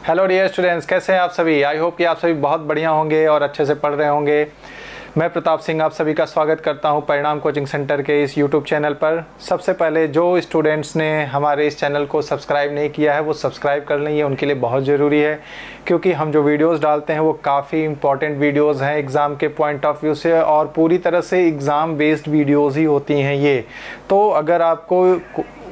Hello dear students, कैसे हैं आप सभी। आई होप कि आप सभी बहुत बढ़िया होंगे और अच्छे से पढ़ रहे होंगे। मैं प्रताप सिंह आप सभी का स्वागत करता हूं परिणाम कोचिंग सेंटर के इस यूट्यूब चैनल पर। सबसे पहले जो स्टूडेंट्स ने हमारे इस चैनल को सब्सक्राइब नहीं किया है वो सब्सक्राइब कर लें, ये उनके लिए बहुत ज़रूरी है क्योंकि हम जो वीडियोस डालते हैं वो काफ़ी इंपॉर्टेंट वीडियोस हैं एग्ज़ाम के पॉइंट ऑफ व्यू से, और पूरी तरह से एग्ज़ाम बेस्ड वीडियोज़ ही होती हैं ये। तो अगर आपको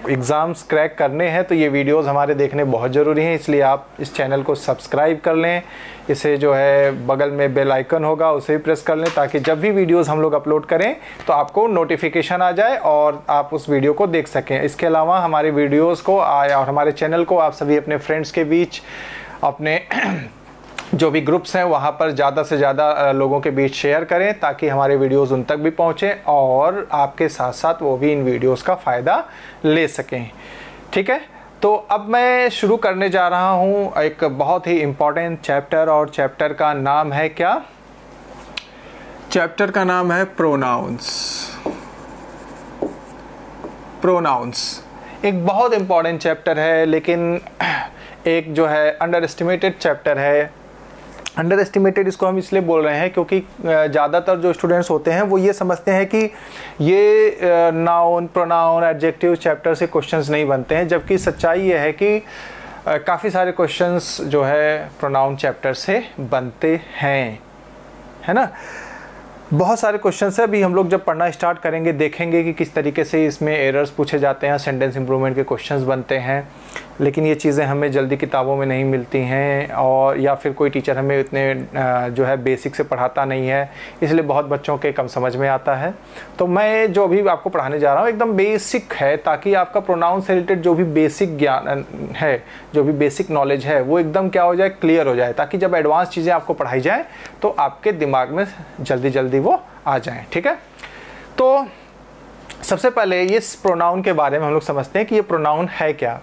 एग्ज़ाम्स क्रैक करने हैं तो ये वीडियोस हमारे देखने बहुत ज़रूरी हैं, इसलिए आप इस चैनल को सब्सक्राइब कर लें। इसे जो है बगल में बेल आइकन होगा उसे भी प्रेस कर लें ताकि जब भी वीडियोस हम लोग अपलोड करें तो आपको नोटिफिकेशन आ जाए और आप उस वीडियो को देख सकें। इसके अलावा हमारे वीडियोस को और हमारे चैनल को आप सभी अपने फ्रेंड्स के बीच, अपने जो भी ग्रुप्स हैं वहाँ पर ज़्यादा से ज़्यादा लोगों के बीच शेयर करें ताकि हमारे वीडियोस उन तक भी पहुँचें और आपके साथ साथ वो भी इन वीडियोस का फ़ायदा ले सकें। ठीक है, तो अब मैं शुरू करने जा रहा हूँ एक बहुत ही इम्पॉर्टेंट चैप्टर, और चैप्टर का नाम है क्या? चैप्टर का नाम है प्रोनाउंस। प्रोनाउंस एक बहुत इम्पॉर्टेंट चैप्टर है, लेकिन एक जो है अंडर एस्टिमेटेड चैप्टर है। अंडर एस्टिमेटेड इसको हम इसलिए बोल रहे हैं क्योंकि ज़्यादातर जो स्टूडेंट्स होते हैं वो ये समझते हैं कि ये नाउन, प्रोनाउन, एडजेक्टिव चैप्टर से क्वेश्चंस नहीं बनते हैं, जबकि सच्चाई ये है कि काफ़ी सारे क्वेश्चंस जो है प्रोनाउन चैप्टर से बनते हैं, है ना। बहुत सारे क्वेश्चंस है। अभी हम लोग जब पढ़ना स्टार्ट करेंगे देखेंगे कि किस तरीके से इसमें एरर्स पूछे जाते हैं, सेंटेंस इंप्रूवमेंट के क्वेश्चंस बनते हैं, लेकिन ये चीज़ें हमें जल्दी किताबों में नहीं मिलती हैं, और या फिर कोई टीचर हमें इतने जो है बेसिक से पढ़ाता नहीं है, इसलिए बहुत बच्चों के कम समझ में आता है। तो मैं जो अभी आपको पढ़ाने जा रहा हूँ एकदम बेसिक है, ताकि आपका प्रोनाउन से रिलेटेड जो भी बेसिक ज्ञान है, जो भी बेसिक नॉलेज है वो एकदम क्या हो जाए, क्लियर हो जाए, ताकि जब एडवांस चीज़ें आपको पढ़ाई जाए तो आपके दिमाग में जल्दी जल्दी वो आ जाएं। ठीक है, तो सबसे पहले ये प्रोनाउन के बारे में हम लोग समझते हैं कि ये प्रोनाउन है क्या।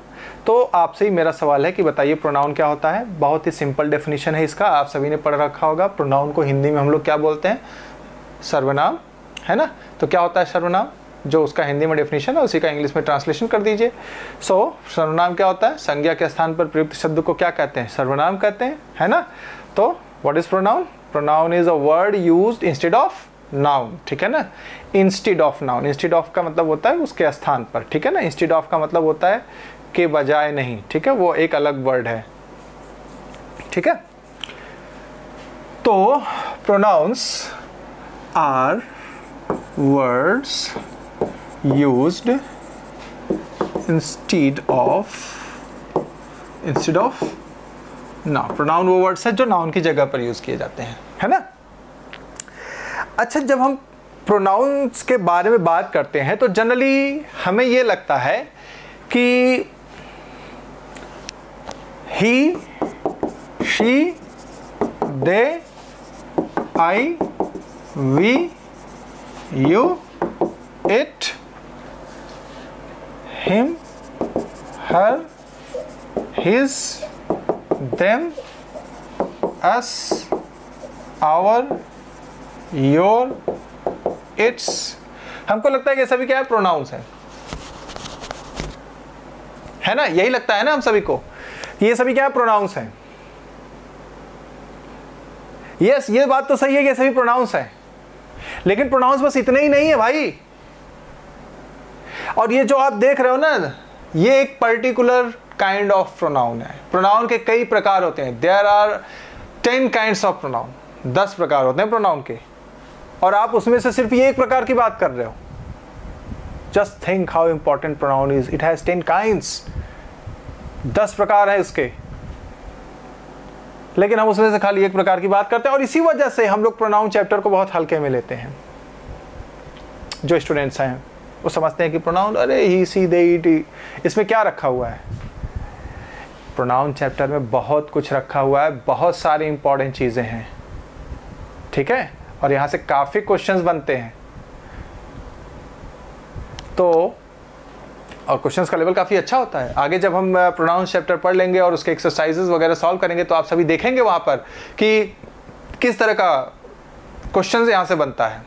तो आपसे ही मेरा सवाल है कि बताइए प्रोनाउन क्या होता है। बहुत ही सिंपल डेफिनेशन है इसका, आप सभी ने पढ़ रखा होगा। प्रोनाउन को हिंदी में हम लोग क्या बोलते हैं? सर्वनाम, है ना। तो क्या होता है सर्वनाम? जो उसका हिंदी में डेफिनेशन है उसी का इंग्लिश में ट्रांसलेशन कर दीजिए। सर्वनाम क्या होता है? संज्ञा के स्थान पर प्रयुक्त शब्द को क्या कहते हैं? सर्वनाम कहते हैं, है ना। तो what is pronoun? Pronoun is a word used instead of noun, ठीक है ना। Instead of noun, instead of का मतलब होता है उसके स्थान पर, ठीक है ना। इंस्टेड ऑफ का मतलब होता है के बजाय नहीं, ठीक है, वो एक अलग वर्ड है, ठीक है। तो pronouns are words used instead of noun. Pronoun वो वर्ड्स है जो नाउन की जगह पर यूज किए जाते हैं, है ना। अच्छा, जब हम प्रोनाउंस के बारे में बात करते हैं तो जनरली हमें ये लगता है कि he, she, they, I, we, you, it, him, her, his, them, us, our, your, its, हमको लगता है कि सभी क्या है? प्रोनाउंस है ना। यही लगता है ना हम सभी को कि ये सभी क्या है? प्रोनाउंस हैं। यस, ये बात तो सही है कि ये सभी प्रोनाउंस हैं, लेकिन प्रोनाउंस बस इतने ही नहीं है भाई। और ये जो आप देख रहे हो ना, ये एक पर्टिकुलर काइंड ऑफ प्रोनाउन है। प्रोनाउन के कई प्रकार होते हैं। There are 10 kinds of pronoun, 10 प्रकार होते हैं प्रोनाउन के, और आप उसमें से सिर्फ ये एक प्रकार की बात कर रहे हो। Just think how important pronoun is, it has 10 kinds, 10 प्रकार है इसके, लेकिन हम उसमें से खाली एक प्रकार की बात करते हैं। और इसी वजह से हम लोग प्रोनाउन चैप्टर को बहुत हल्के में लेते हैं। जो स्टूडेंट्स हैं वो समझते हैं कि प्रोनाउन, अरे ही, सी, दे, इट, इसमें क्या रखा हुआ है? प्रोनाउन चैप्टर में बहुत कुछ रखा हुआ है, बहुत सारी इंपॉर्टेंट चीजें हैं, ठीक है, और यहां से काफी क्वेश्चंस बनते हैं। तो और क्वेश्चंस का लेवल काफ़ी अच्छा होता है। आगे जब हम प्रोनाउंस चैप्टर पढ़ लेंगे और उसके एक्सरसाइजेस वगैरह सॉल्व करेंगे तो आप सभी देखेंगे वहाँ पर कि किस तरह का क्वेश्चंस यहाँ से बनता है।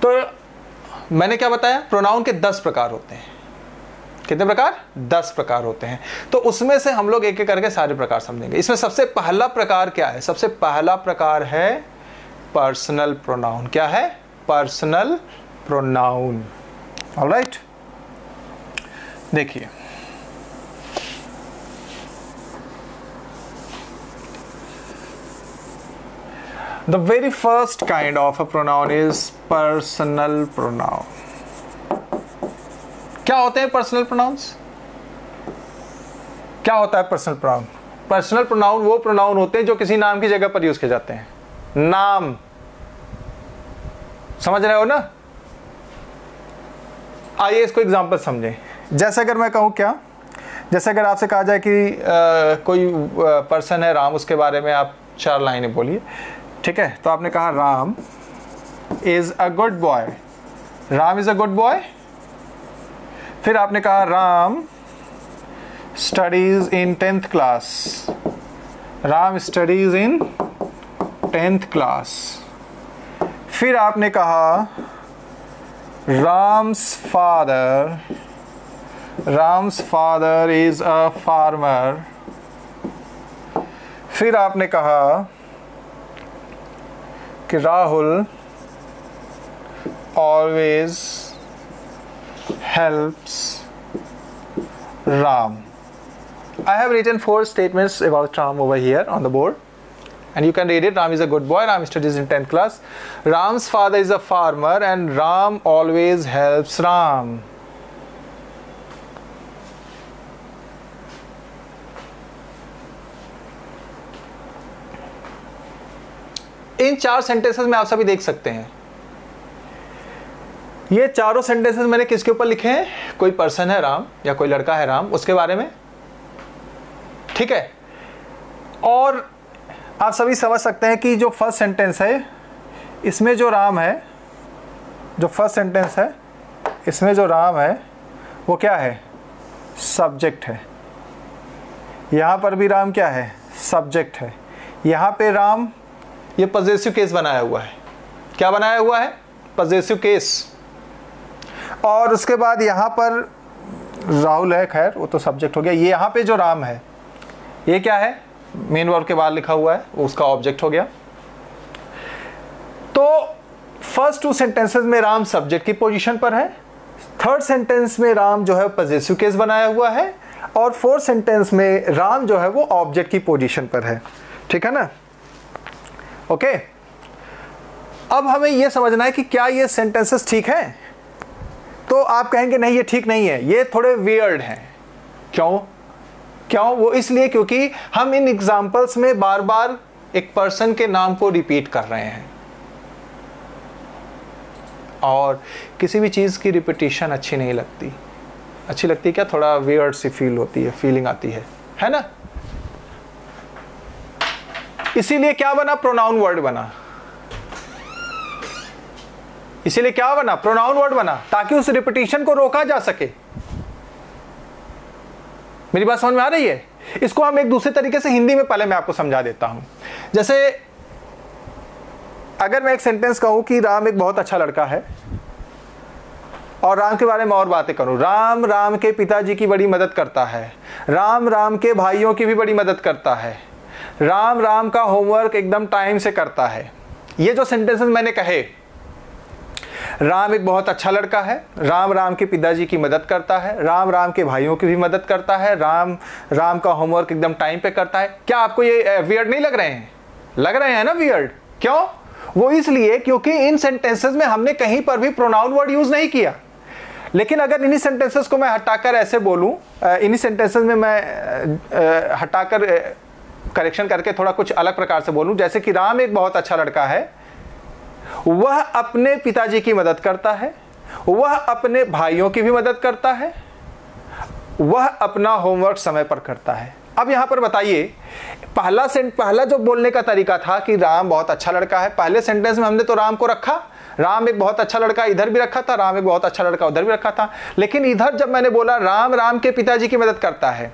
तो मैंने क्या बताया, प्रोनाउन के 10 प्रकार होते हैं। कितने प्रकार? 10 प्रकार होते हैं। तो उसमें से हम लोग एक एक करके सारे प्रकार समझेंगे। इसमें सबसे पहला प्रकार क्या है? सबसे पहला प्रकार है पर्सनल प्रोनाउन। क्या है? Personal pronoun. ऑलराइट, देखिए the very first kind of a pronoun is personal pronoun. क्या होते हैं पर्सनल प्रोनाउंस? क्या होता है पर्सनल प्रोनाउन? पर्सनल प्रोनाउन वो प्रोनाउन होते हैं जो किसी नाम की जगह पर यूज किए जाते हैं। नाम, समझ रहे हो ना? आइए इसको एग्जांपल समझें। जैसे अगर मैं कहूँ, क्या जैसे अगर आपसे कहा जाए कि कोई पर्सन है राम, उसके बारे में आप 4 लाइनें बोलिए, ठीक है? तो आपने कहा Ram is a good boy. Ram is a good boy. फिर आपने कहा Ram studies in 10th class. Ram studies in 10th class. फिर आपने कहा Ram's father is a farmer. फिर आपने कहा कि Rahul always helps Ram. I have written 4 statements about Ram over here on the board, and you can read it. Ram is a good boy. Ram studies in 10th class. Ram's father is a farmer, and Ram always helps Ram. In 4 sentences में आप सभी देख सकते हैं, ये चारों sentences मैंने किसके ऊपर लिखे हैं? कोई पर्सन है राम या कोई लड़का है राम, उसके बारे में, ठीक है? और आप सभी समझ सकते हैं कि जो फर्स्ट सेंटेंस है इसमें जो राम है, जो फर्स्ट सेंटेंस है इसमें जो राम है वो क्या है? सब्जेक्ट है। यहां पर भी राम क्या है? सब्जेक्ट है। यहां पे राम, ये पॉजेसिव केस बनाया हुआ है। क्या बनाया हुआ है? Possessive case. और उसके बाद यहाँ पर राहुल है, खैर वो तो सब्जेक्ट हो गया। ये यहाँ पे जो राम है ये क्या है? मेन वर्ब के बाद लिखा हुआ है, वो उसका ऑब्जेक्ट हो गया। तो फर्स्ट 2 सेंटेंसेस में राम सब्जेक्ट की पोजीशन पर है, थर्ड सेंटेंस में राम जो है पॉजेसिव केस बनाया हुआ है, और फोर्थ सेंटेंस में राम जो है वो ऑब्जेक्ट की पोजीशन पर है। ठीक है ना? ओके, अब हमें यह समझना है कि क्या ये सेंटेंसेस ठीक हैं? तो आप कहेंगे नहीं ये ठीक नहीं है, ये थोड़े वियर्ड हैं। क्यों? वो इसलिए क्योंकि हम इन एग्जाम्पल्स में बार बार एक पर्सन के नाम को रिपीट कर रहे हैं, और किसी भी चीज़ की रिपीटिशन अच्छी नहीं लगती। अच्छी लगती क्या? थोड़ा वियर्ड सी फील होती है, फीलिंग आती है ना? इसीलिए क्या बना? प्रोनाउन वर्ड बना। इसीलिए क्या बना? प्रोनाउन वर्ड बना, ताकि उस रिपीटिशन को रोका जा सके। मेरी बात समझ में आ रही है? इसको हम एक दूसरे तरीके से हिंदी में पहले मैं आपको समझा देता हूं। जैसे अगर मैं एक सेंटेंस कहूं कि राम एक बहुत अच्छा लड़का है, और राम के बारे में और बातें करूं, राम राम के पिताजी की बड़ी मदद करता है, राम राम के भाइयों की भी बड़ी मदद करता है, राम राम का होमवर्क एकदम टाइम से करता है। ये जो सेंटेंसेस मैंने कहे, राम एक बहुत अच्छा लड़का है, राम राम के पिताजी की मदद करता है, राम राम के भाइयों की भी मदद करता है, राम राम का होमवर्क एकदम टाइम पे करता है। क्या आपको ये वियर्ड नहीं लग रहे हैं? लग रहे हैं ना वियर्ड? क्यों? वो इसलिए क्योंकि इन सेंटेंसेस में हमने कहीं पर भी प्रोनाउन वर्ड यूज नहीं किया। लेकिन अगर इन्हीं सेंटेंसेस को मैं हटाकर ऐसे बोलूं, इन्हीं सेंटेंसेस में मैं हटाकर करेक्शन करके थोड़ा कुछ अलग प्रकार से बोलूं, जैसे कि राम एक बहुत अच्छा लड़का है, वह अपने पिताजी की मदद करता है, वह अपने भाइयों की भी मदद करता है, वह अपना होमवर्क समय पर करता है। अब यहां पर बताइए, पहला जो बोलने का तरीका था कि राम बहुत अच्छा लड़का है, पहले सेंटेंस में हमने तो राम को रखा, राम एक बहुत अच्छा लड़का इधर भी रखा था, राम एक बहुत अच्छा लड़का उधर भी रखा था। लेकिन इधर जब मैंने बोला राम राम के पिताजी की मदद करता है,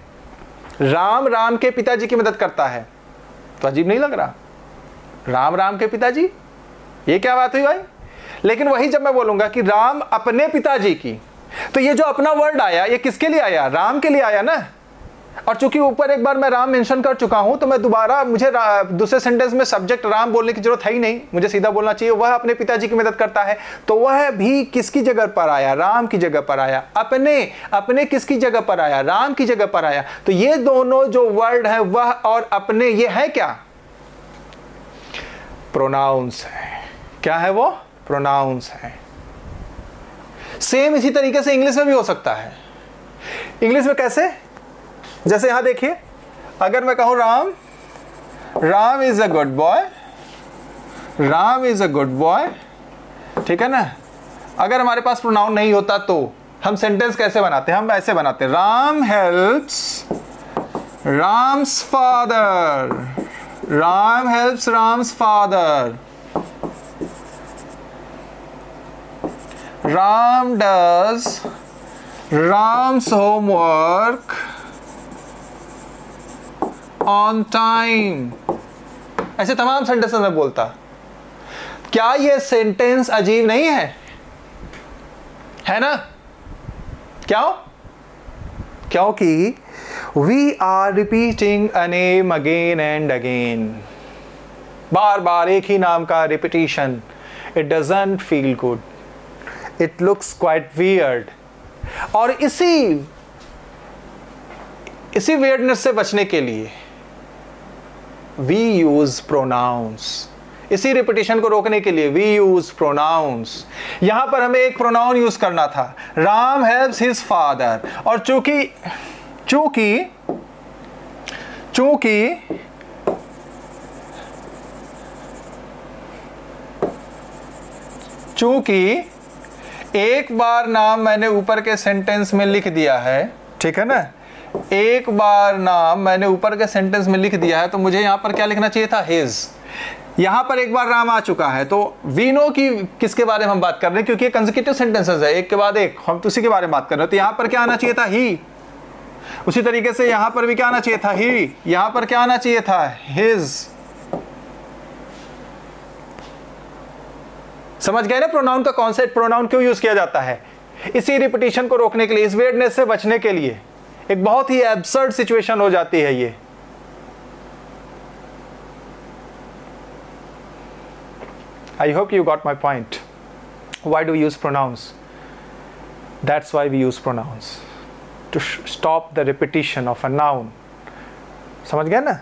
राम राम के पिताजी की मदद करता है, तो अजीब नहीं लग रहा? राम राम के पिताजी, ये क्या बात हुई भाई? लेकिन वही जब मैं बोलूंगा कि राम अपने पिताजी की, तो ये जो अपना वर्ड आया ये किसके लिए आया? राम के लिए आया ना। और चूंकि ऊपर एक बार मैं राम मेंशन कर चुका हूं तो मैं दोबारा, मुझे दूसरे सेंटेंस में सब्जेक्ट राम बोलने की जरूरत है ही नहीं, मुझे सीधा बोलना चाहिए वह अपने पिताजी की मदद करता है। तो वह भी किसकी जगह पर आया? राम की जगह पर आया। अपने किसकी जगह पर आया? राम की जगह पर आया। तो ये दोनों जो वर्ड है वह और अपने, ये है क्या? प्रोनाउंस है। क्या है वो? प्रोनाउंस है। सेम इसी तरीके से इंग्लिश में भी हो सकता है। इंग्लिश में कैसे? जैसे यहां देखिए, अगर मैं कहूं Ram is a good boy, Ram is a good boy, ठीक है ना। अगर हमारे पास प्रोनाउन नहीं होता तो हम सेंटेंस कैसे बनाते हैं? हम ऐसे बनाते हैं, Ram helps Ram's father, Ram helps Ram's father, Ram does Ram's homework on time. ऐसे तमाम सेंटेंसेस में बोलता। क्या ये सेंटेंस अजीब नहीं है ना? क्यों? क्योंकि we are repeating a name again and again. बार बार एक ही नाम का repetition, it doesn't feel good, it looks quite weird. और इसी वियर्डनेस से बचने के लिए we use pronouns। इसी रिपीटिशन को रोकने के लिए we use pronouns। यहां पर हमें एक प्रोनाउन यूज करना था, राम helps his father। और चूंकि एक बार नाम मैंने ऊपर के सेंटेंस में लिख दिया है, ठीक है ना, एक बार नाम मैंने ऊपर के सेंटेंस में लिख दिया है, तो मुझे यहां पर क्या लिखना चाहिए था? हिज। यहां पर एक बार राम आ चुका है तो वी नो कि किसके बारे में हम बात कर रहे हैं, क्योंकि ये कंसेक्यूटिव सेंटेंसेस है, एक के बाद एक, हम तो उसी के बारे में बात कर रहे हैं। तो यहां पर क्या आना चाहिए था? ही। उसी तरीके से यहां पर भी क्या आना चाहिए था? ही। यहां पर क्या आना चाहिए था? हिज। समझ गए ना प्रोनाउन का कॉन्सेप्ट? प्रोनाउन क्यों यूज किया जाता है? इसी रिपीटिशन को रोकने के लिए, इस वियर्डनेस से बचने के लिए। एक बहुत ही एब्सर्ड सिचुएशन हो जाती है ये। I hope you got my point. Why do we use pronouns? That's why we use pronouns, to stop the repetition of a noun. समझ गए ना?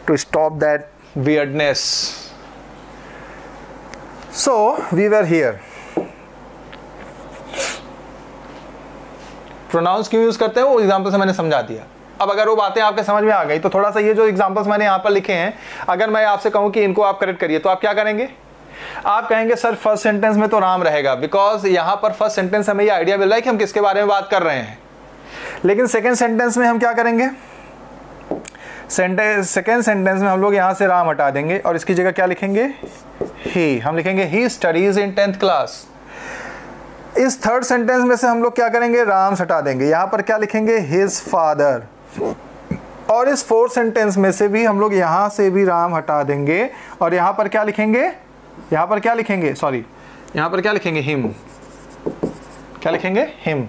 To stop that weirdness. So we were here. Pronouns क्यों use करते हैं वो example से मैंने समझा दिया। अब अगर वो बातें आपके समझ में आ गई तो थोड़ा सा ये जो एग्जाम्पल्स मैंने यहाँ पर लिखे हैं, अगर मैं आपसे कहूँ कि इनको आप करेक्ट करिए तो आप क्या करेंगे? आप कहेंगे सर फर्स्ट सेंटेंस में तो राम रहेगा, बिकॉज यहाँ पर फर्स्ट सेंटेंस हमें ये आइडिया मिल रहा है कि हम किसके बारे में बात कर रहे हैं। लेकिन सेकेंड सेंटेंस में हम क्या करेंगे? सेकेंड सेंटेंस में हम लोग यहाँ से राम हटा देंगे और इसकी जगह क्या लिखेंगे? ही। हम लिखेंगे he studies in 10th class. इस थर्ड सेंटेंस में से हम लोग क्या करेंगे? राम हटा देंगे, यहाँ पर क्या लिखेंगे? His father. और इस फोर्थ सेंटेंस में से भी हम लोग यहाँ से भी राम हटा देंगे और यहाँ पर क्या लिखेंगे? यहाँ पर क्या लिखेंगे? सॉरी, यहाँ पर क्या लिखेंगे? हिम। क्या लिखेंगे? Him.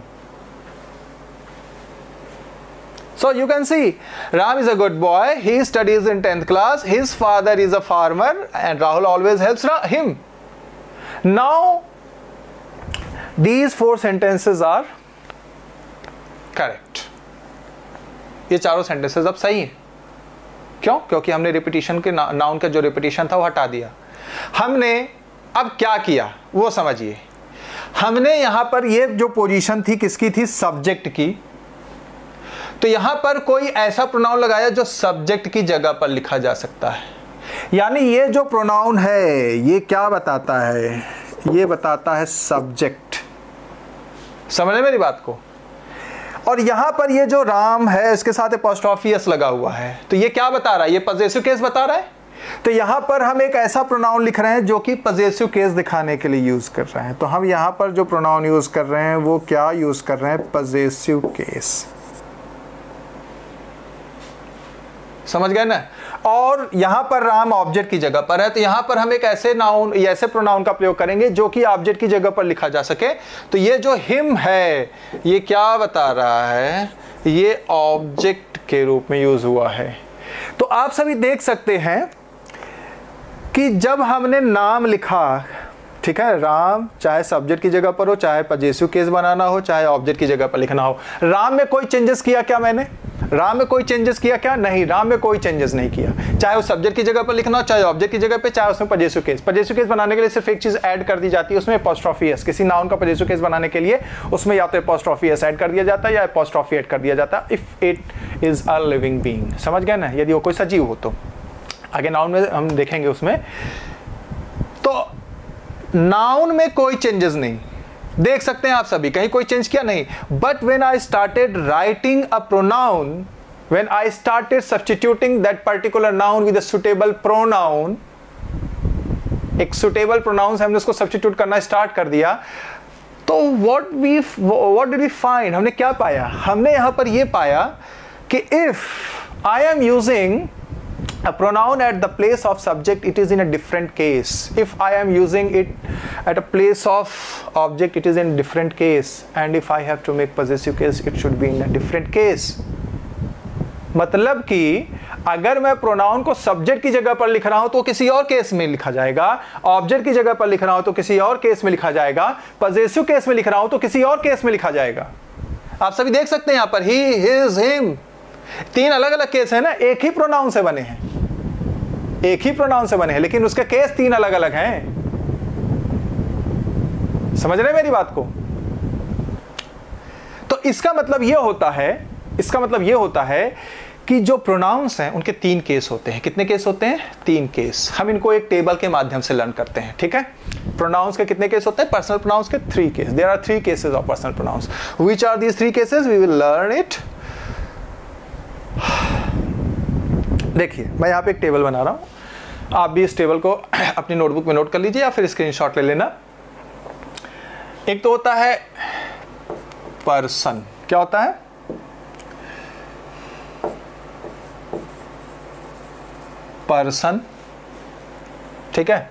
So you can see, Ram is a good boy, he studies in 10th class, his father is a farmer and Rahul always helps him. Now these four sentences are correct. ये चारों sentences अब सही हैं। क्यों? क्योंकि हमने repetition के noun का जो रिपीटिशन था वो हटा दिया। हमने अब क्या किया वो समझिए। हमने यहाँ पर ये जो पोजीशन थी किसकी थी? सब्जेक्ट की। तो यहाँ पर कोई ऐसा प्रोनाउन लगाया जो सब्जेक्ट की जगह पर लिखा जा सकता है। यानी ये जो प्रोनाउन है ये क्या बताता है? ये बताता है सब्जेक्ट। समझे मेरी बात को? और यहाँ पर ये जो राम है इसके साथ एपोस्ट्रोफी एस लगा हुआ है, तो ये क्या बता रहा है? ये पजेसिव केस बता रहा है। तो यहाँ पर हम एक ऐसा प्रोनाउन लिख रहे हैं जो कि पजेसिव केस दिखाने के लिए यूज कर रहे हैं। तो हम यहाँ पर जो प्रोनाउन यूज कर रहे हैं वो क्या यूज कर रहे हैं? Possessive case. समझ गए ना? और यहां पर राम ऑब्जेक्ट की जगह पर है, तो यहां पर हम एक ऐसे नाउन या ऐसे प्रोनाउन का प्रयोग करेंगे जो कि ऑब्जेक्ट की जगह पर लिखा जा सके। तो ये जो हिम है ये क्या बता रहा है, ये ऑब्जेक्ट के रूप में यूज हुआ है। तो आप सभी देख सकते हैं कि जब हमने नाम लिखा, ठीक है, राम चाहे सब्जेक्ट की जगह पर हो, चाहे पजेसिव केस बनाना हो, चाहे ऑब्जेक्ट की जगह पर लिखना हो, राम में कोई चेंजेस किया क्या मैंने? राम में कोई चेंजेस किया क्या? नहीं, राम में कोई चेंजेस नहीं किया। चाहे उस सब्जेक्ट की जगह पर लिखना हो, चाहे ऑब्जेक्ट की जगह पे, चाहे उसमें पजेसिव केस। पजेसिव केस बनाने के लिए सिर्फ एक चीज ऐड कर दी जाती है, उसमें एपोस्ट्रोफी एस। किसी नाउन का पजेसिव केस बनाने के लिए उसमें या तो एपोस्ट्रोफी एस ऐड कर दिया जाता है या एपोस्ट्रोफी ऐड कर दिया जाता है, if it is a living being. समझ गए ना? यदि वो कोई सजीव हो तो। आगे नाउन में हम देखेंगे उसमें। तो नाउन में कोई चेंजेस नहीं, देख सकते हैं आप सभी, कहीं कोई चेंज किया नहीं। But when I started writing a pronoun, when I started substituting that particular noun with a suitable pronoun, एक सुटेबल प्रोनाउन से हमने उसको सब्स्टिट्यूट करना स्टार्ट कर दिया, तो व्हाट डिड वी फाइंड? हमने क्या पाया? हमने यहां पर यह पाया कि if I am using a pronoun at the place of subject, it is in a different case. If I am using it at a place of object, it is in different case. And if I have to make possessive case, it should be in a different case. मतलब कि अगर मैं pronoun को subject की जगह पर लिख रहा हूं तो किसी और केस में लिखा जाएगा, ऑब्जेक्ट की जगह पर लिख रहा हूं तो किसी और केस में लिखा जाएगा, पजेसिव केस में लिख रहा हूं तो किसी और केस में लिखा जाएगा। आप सभी देख सकते हैं यहां पर ही, हिज, हिम, तीन अलग अलग केस है ना, एक ही प्रोनाउन से बने हैं, एक ही प्रोनाउन से बने हैं, लेकिन उसके केस तीन अलग अलग हैं। समझ रहे हैं मेरी बात को? तो इसका मतलब यह होता है, इसका मतलब यह होता है कि जो प्रोनाउंस हैं उनके तीन केस होते हैं। कितने केस होते हैं? तीन केस। हम इनको एक टेबल के माध्यम से लर्न करते हैं, ठीक है? प्रोनाउंस के कितने केस होते हैं? पर्सनल प्रोनाउंस के 3 case. There are 3 cases of personal pronouns. Which are these 3 cases? We will learn it. देखिए मैं यहाँ पे एक टेबल बना रहा हूँ, आप भी इस टेबल को अपनी नोटबुक में नोट कर लीजिए या फिर स्क्रीनशॉट ले लेना। एक तो होता है पर्सन। क्या होता है? पर्सन, ठीक है?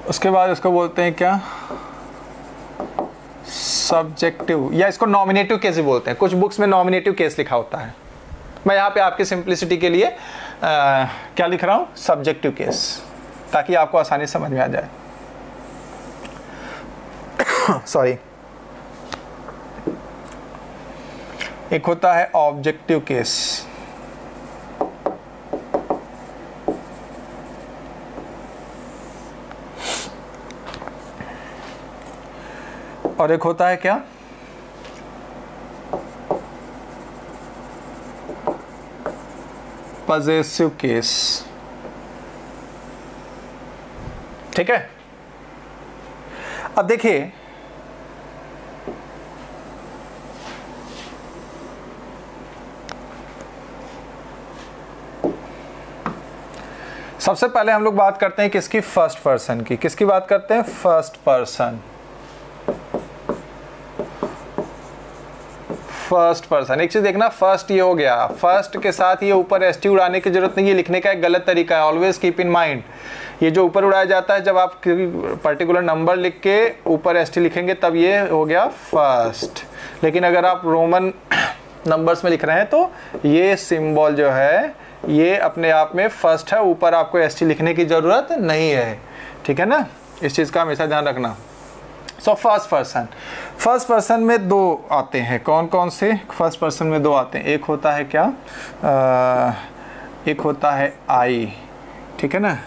उसके बाद इसको बोलते हैं क्या? सब्जेक्टिव, या इसको नॉमिनेटिव केस भी बोलते हैं। कुछ बुक्स में नॉमिनेटिव केस लिखा होता है। मैं यहाँ पे आपकी सिंप्लिसिटी के लिए क्या लिख रहा हूँ? सब्जेक्टिव केस, ताकि आपको आसानी से समझ में आ जाए। सॉरी। एक होता है ऑब्जेक्टिव केस, और एक होता है क्या? पजेसिव केस, ठीक है? अब देखिए सबसे पहले हम लोग बात करते हैं किसकी? फर्स्ट पर्सन की। किसकी बात करते हैं? First person. फर्स्ट पर्सन, एक चीज देखना, फर्स्ट ये हो गया, फर्स्ट के साथ ये ऊपर एस टी उड़ाने की जरूरत नहीं है, लिखने का एक गलत तरीका है। ऑलवेज कीप इन माइंड, ये जो ऊपर उड़ाया जाता है जब आप पर्टिकुलर नंबर लिख के ऊपर एस टी लिखेंगे तब ये हो गया फर्स्ट। लेकिन अगर आप रोमन नंबर्स में लिख रहे हैं तो ये सिंबल जो है ये अपने आप में फर्स्ट है, ऊपर आपको एस टी लिखने की जरूरत नहीं है, ठीक है ना? इस चीज़ का हमेशा ध्यान रखना। So first person, first person में दो आते हैं। कौन कौन से फर्स्ट पर्सन में दो आते हैं? एक होता है क्या? एक होता है आई, ठीक है ना,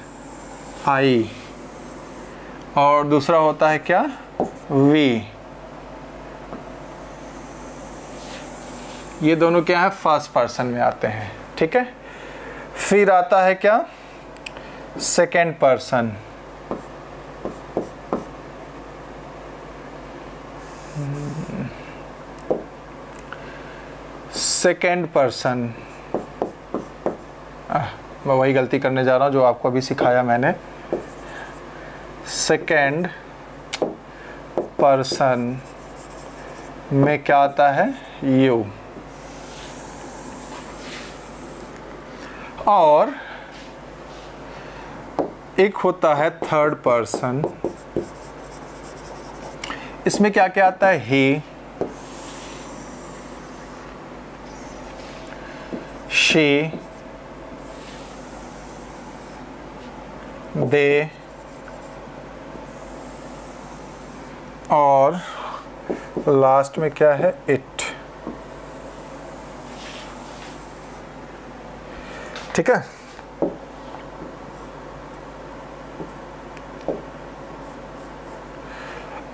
आई, और दूसरा होता है क्या? वी। ये दोनों क्या है? फर्स्ट पर्सन में आते हैं, ठीक है? फिर आता है क्या? Second person. सेकेंड पर्सन, मैं वही गलती करने जा रहा हूँ जो आपको अभी सिखाया मैंने। सेकेंड पर्सन में क्या आता है? यू। और एक होता है थर्ड पर्सन, इसमें क्या क्या आता है? ही, शी, दे और लास्ट में क्या है? इट। ठीक है।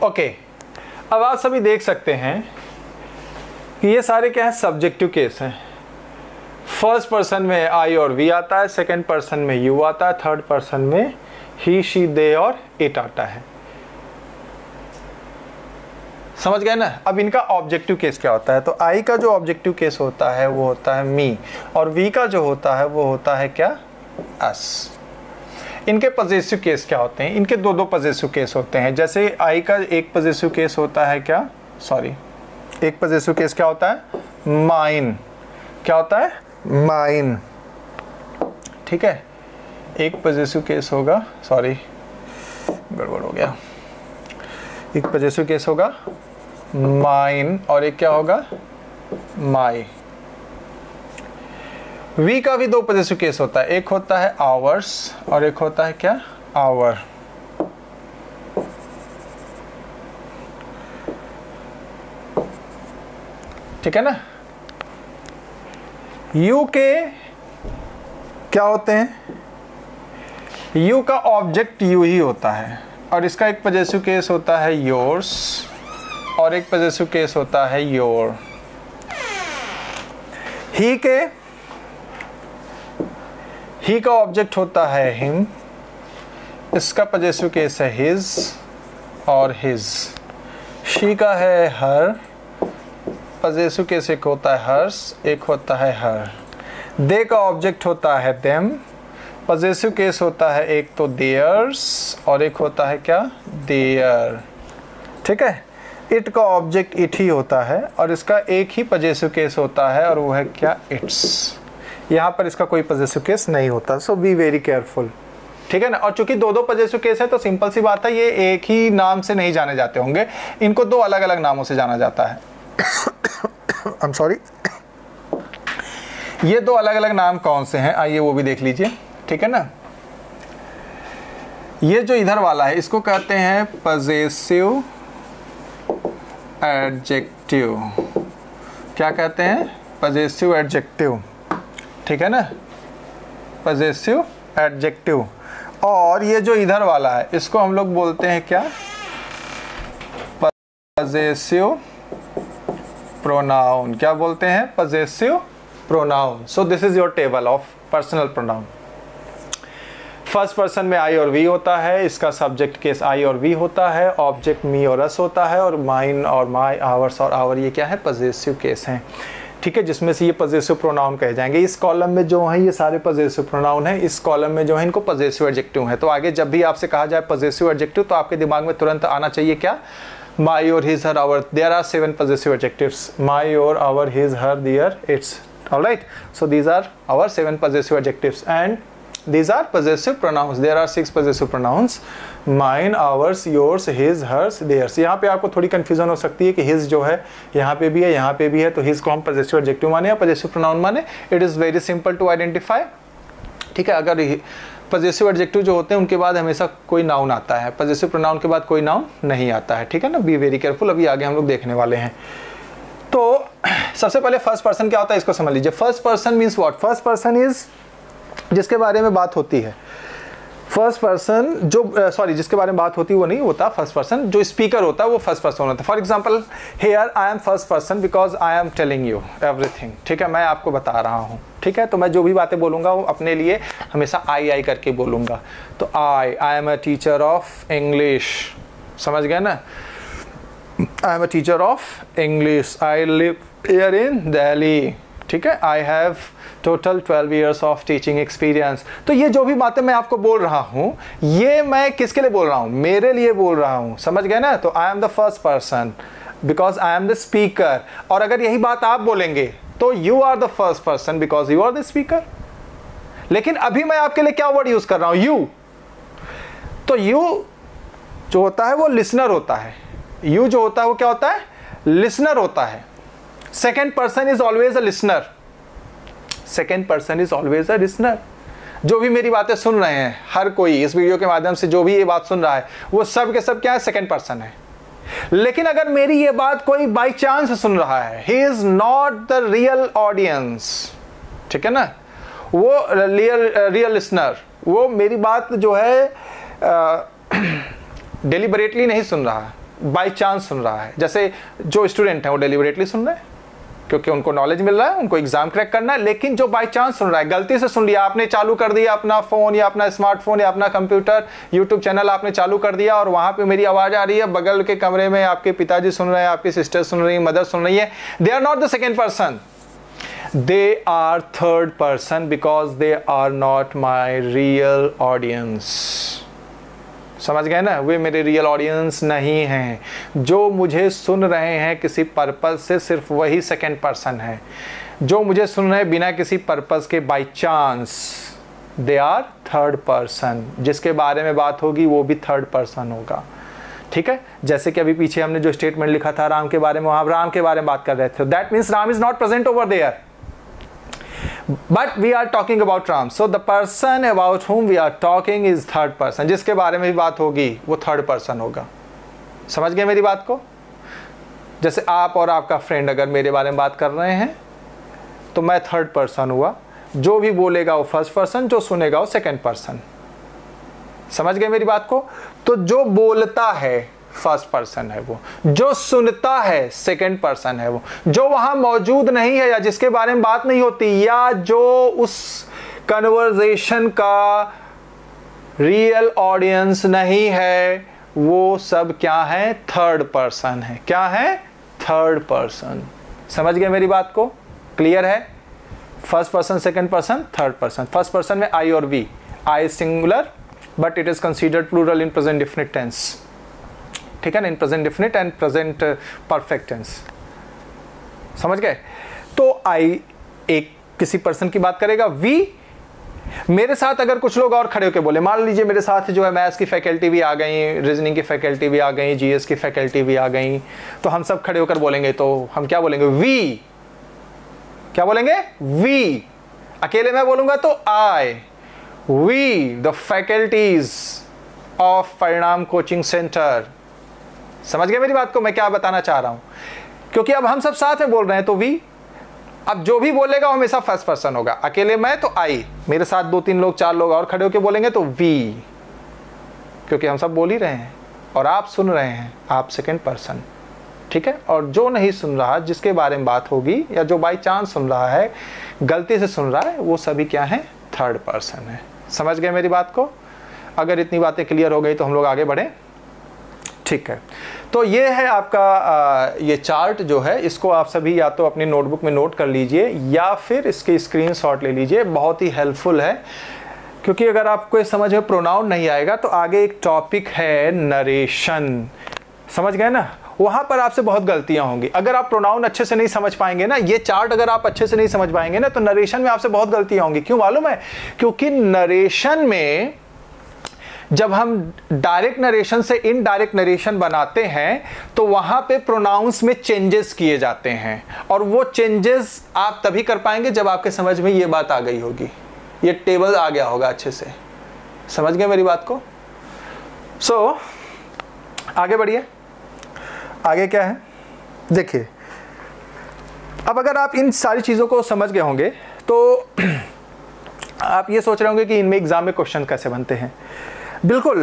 ओके, अब आप सभी देख सकते हैं कि ये सारे क्या है? सब्जेक्टिव केस हैं। फर्स्ट पर्सन में आई और वी आता है, सेकंड पर्सन में यू आता है, थर्ड पर्सन में ही, शी, दे और इट आता है। समझ गए ना? अब इनका ऑब्जेक्टिव केस क्या होता है? तो आई का जो ऑब्जेक्टिव केस होता है वो होता है मी, और वी का जो होता है वो होता है क्या? अस। इनके पजेसिव केस क्या होते हैं? इनके दो पजेसिव केस होते हैं। जैसे आई का एक पजेसिव केस होता है क्या? एक पजेसिव केस क्या होता है? माइन। क्या होता है? माइन। ठीक है। एक पजेसिव केस होगा, गड़बड़ हो गया। एक पजेसिव केस होगा माइन और एक क्या होगा? माई। वी का भी दो पजेसिव केस होता है, एक होता है आवर्स और एक होता है क्या? आवर। ठीक है ना? यू के क्या होते हैं? यू का ऑब्जेक्ट यू ही होता है, और इसका एक पजेसिव केस होता है योर्स और एक पजेसिव केस होता है योर। ही का ऑब्जेक्ट होता है हिम, इसका पजेसिव केस है हिज और हिज। शी का है हर, पजेसिव केस एक होता है हर्स, एक होता है हर। दे का ऑब्जेक्ट होता है देम, पजेसिव केस होता है एक तो देयर्स और एक होता है क्या? देयर। ठीक है। इट का ऑब्जेक्ट इट ही होता है और इसका एक ही पजेसिव केस होता है और वो है क्या? इट्स। यहाँ पर इसका कोई पजेसिव केस नहीं होता, सो बी वेरी केयरफुल। ठीक है ना? और चूंकि दो पजेसिव केस है तो सिंपल सी बात है, ये एक ही नाम से नहीं जाने जाते होंगे, इनको दो अलग अलग नामों से जाना जाता है। I am sorry. ये दो अलग अलग नाम कौन से हैं? आइए वो भी देख लीजिए। ठीक है ना? ये जो इधर वाला है इसको कहते हैं पजेसिव एडजेक्टिव। क्या कहते हैं? Possessive adjective. ठीक है ना? Possessive adjective. और ये जो इधर वाला है इसको हम लोग बोलते हैं क्या? Possessive pronoun. क्या बोलते हैं? Possessive pronoun. So this is your table of personal pronoun. First person में आई और वी होता है, इसका सब्जेक्ट केस आई और वी होता है, ऑब्जेक्ट मी और अस होता है, और माइन और माई, आवर्स और आवर ये क्या है? पजेसिव केस हैं। ठीक है, जिसमें से ये पजेसिव प्रोनाउन कहे जाएंगे। इस कॉलम में जो है ये सारे पजेसिव प्रोनाउन है, इस कॉलम में जो है इनको पजेसिव एडजेक्टिव है। तो आगे जब भी आपसे कहा जाए पजेसिव एडजेक्टिव तो आपके दिमाग में तुरंत आना चाहिए क्या? माई और his, her, our. There are 7 possessive adjectives, my और our, his, her, their, its. Alright, so these are our 7 possessive adjectives and these are possessive pronouns. There are 6 possessive pronouns, mine, ours, yours, his, hers, theirs. यहाँ पे आपको थोड़ी confusion हो सकती है कि his जो है यहाँ पे भी है, यहाँ पे भी है, तो his को हम possessive adjective माने या possessive pronoun माने? It is very simple to identify. ठीक है, अगर possessive adjective जो होते हैं उनके बाद हमेशा कोई noun आता है, possessive pronoun के बाद कोई noun नहीं आता है। ठीक है ना? Be very careful, अभी आगे हम लोग देखने वाले हैं। तो सबसे पहले फर्स्ट पर्सन क्या होता है इसको समझ लीजिए। First person means what? First person is जिसके बारे में बात होती है। फर्स्ट पर्सन जो जिसके बारे में बात होती है वो नहीं होता फर्स्ट पर्सन, जो स्पीकर होता है वो फर्स्ट पर्सन होता है। For example here I am first person because I am telling you everything. ठीक है, मैं आपको बता रहा हूँ। ठीक है, तो मैं जो भी बातें बोलूँगा वो अपने लिए हमेशा आई करके बोलूँगा। तो I am a teacher of English, समझ गए ना? I am a teacher of English, I live here in Delhi. ठीक है, I have total 12 years of teaching experience. तो ये जो भी बातें मैं आपको बोल रहा हूँ, ये मैं किसके लिए बोल रहा हूँ? मेरे लिए बोल रहा हूँ, समझ गए ना? तो I am the first person because I am the speaker. और अगर यही बात आप बोलेंगे तो you are the first person because you are the speaker. लेकिन अभी मैं आपके लिए क्या वर्ड यूज कर रहा हूं? यू। तो यू जो होता है वो लिसनर होता है। यू जो होता है वो क्या होता है? लिसनर होता है। Second person is always a listener. Second person is always a listener. जो भी मेरी बातें सुन रहे हैं, हर कोई इस वीडियो के माध्यम से जो भी ये बात सुन रहा है, वो सब के सब क्या है? सेकेंड पर्सन है। लेकिन अगर मेरी ये बात कोई बाई चांस सुन रहा है, he is not the real audience, ठीक है ना, वो रियल लिसनर, वो मेरी बात जो है डेलिबरेटली नहीं सुन रहा, बाई चांस सुन रहा है। जैसे जो स्टूडेंट है वो डेलिबरेटली सुन रहे हैं क्योंकि उनको नॉलेज मिल रहा है, उनको एग्जाम क्रैक करना है। लेकिन जो बाई चांस सुन रहा है, गलती से सुन लिया, आपने चालू कर दिया अपना फ़ोन या अपना स्मार्टफोन या अपना कंप्यूटर, यूट्यूब चैनल आपने चालू कर दिया और वहाँ पे मेरी आवाज़ आ रही है, बगल के कमरे में आपके पिताजी सुन रहे हैं, आपकी सिस्टर सुन रही है, मदर सुन रही है, they are not the second person, they are third person because they are not my real audience. समझ गए ना? वे मेरे रियल ऑडियंस नहीं हैं। जो मुझे सुन रहे हैं किसी पर्पज़ से, सिर्फ वही सेकेंड पर्सन है। जो मुझे सुन रहे हैं बिना किसी पर्पज़ के, by chance, they are third person. जिसके बारे में बात होगी वो भी थर्ड पर्सन होगा, ठीक है? जैसे कि अभी पीछे हमने जो स्टेटमेंट लिखा था राम के बारे में, वहाँ राम के बारे में बात कर रहे थे। That means Ram is not present over there, but we are talking about Ram. So the person about whom we are talking is third person. जिसके बारे में भी बात होगी वो थर्ड पर्सन होगा। समझ गए मेरी बात को? जैसे आप और आपका फ्रेंड अगर मेरे बारे में बात कर रहे हैं तो मैं थर्ड पर्सन हुआ, जो भी बोलेगा वो फर्स्ट पर्सन, जो सुनेगा वो सेकेंड पर्सन। समझ गए मेरी बात को? तो जो बोलता है फर्स्ट पर्सन है वो, जो सुनता है सेकंड पर्सन है वो, जो वहां मौजूद नहीं है या जिसके बारे में बात नहीं होती या जो उस कन्वर्सेशन का रियल ऑडियंस नहीं है, वो सब क्या है? थर्ड पर्सन है। क्या है? Third person. समझ गए मेरी बात को? क्लियर है? First person, second person, third person. First person में आई और we, I singular but it is considered plural in present definite tense, ठीक है ना, in present definite and present perfect tense. समझ गए? तो आई एक किसी पर्सन की बात करेगा, वी मेरे साथ अगर कुछ लोग और खड़े होकर बोले, मान लीजिए मेरे साथ जो है मैथ्स की फैकल्टी भी आ गई, रीजनिंग की फैकल्टी भी आ गई, जीएस की फैकल्टी भी आ गई, तो हम सब खड़े होकर बोलेंगे तो हम क्या बोलेंगे? वी। क्या बोलेंगे? वी। अकेले मैं बोलूंगा तो आई। वी द फैकल्टीज ऑफ परिणाम कोचिंग सेंटर। समझ गए मेरी बात को? मैं क्या बताना चाह रहा हूं? क्योंकि अब हम सब साथ में बोल रहे हैं तो वी। अब जो भी बोलेगा वो हमेशा फर्स्ट पर्सन होगा। अकेले मैं तो आई, मेरे साथ 2-3 लोग 4 लोग और खड़े होकर बोलेंगे तो वी, क्योंकि हम सब बोल ही रहे हैं और आप सुन रहे हैं, आप सेकंड पर्सन, ठीक है? और जो नहीं सुन रहा, जिसके बारे में बात होगी या जो बाई चांस सुन रहा है, गलती से सुन रहा है, वो सभी क्या है? थर्ड पर्सन है। समझ गए मेरी बात को? अगर इतनी बातें क्लियर हो गई तो हम लोग आगे बढ़ें, ठीक है? तो ये है आपका ये चार्ट जो है, इसको आप सभी या तो अपनी नोटबुक में नोट कर लीजिए या फिर इसके स्क्रीनशॉट ले लीजिए। बहुत ही हेल्पफुल है, क्योंकि अगर आपको समझ में प्रोनाउन नहीं आएगा तो आगे एक टॉपिक है नरेशन। समझ गए ना? वहाँ पर आपसे बहुत गलतियाँ होंगी। अगर आप प्रोनाउन अच्छे से नहीं समझ पाएंगे ना, ये चार्ट अगर आप अच्छे से नहीं समझ पाएंगे ना, तो नरेशन में आपसे बहुत गलतियाँ होंगी। क्यों मालूम है? क्योंकि नरेशन में जब हम डायरेक्ट नरेशन से इनडायरेक्ट नरेशन बनाते हैं तो वहां पे प्रोनाउंस में चेंजेस किए जाते हैं, और वो चेंजेस आप तभी कर पाएंगे जब आपके समझ में ये बात आ गई होगी, ये टेबल आ गया होगा अच्छे से। समझ गए मेरी बात को? सो आगे बढ़िए। आगे क्या है देखिए, अब अगर आप इन सारी चीज़ों को समझ गए होंगे तो आप ये सोच रहे होंगे कि इनमें एग्जाम में क्वेश्चन कैसे बनते हैं। बिल्कुल,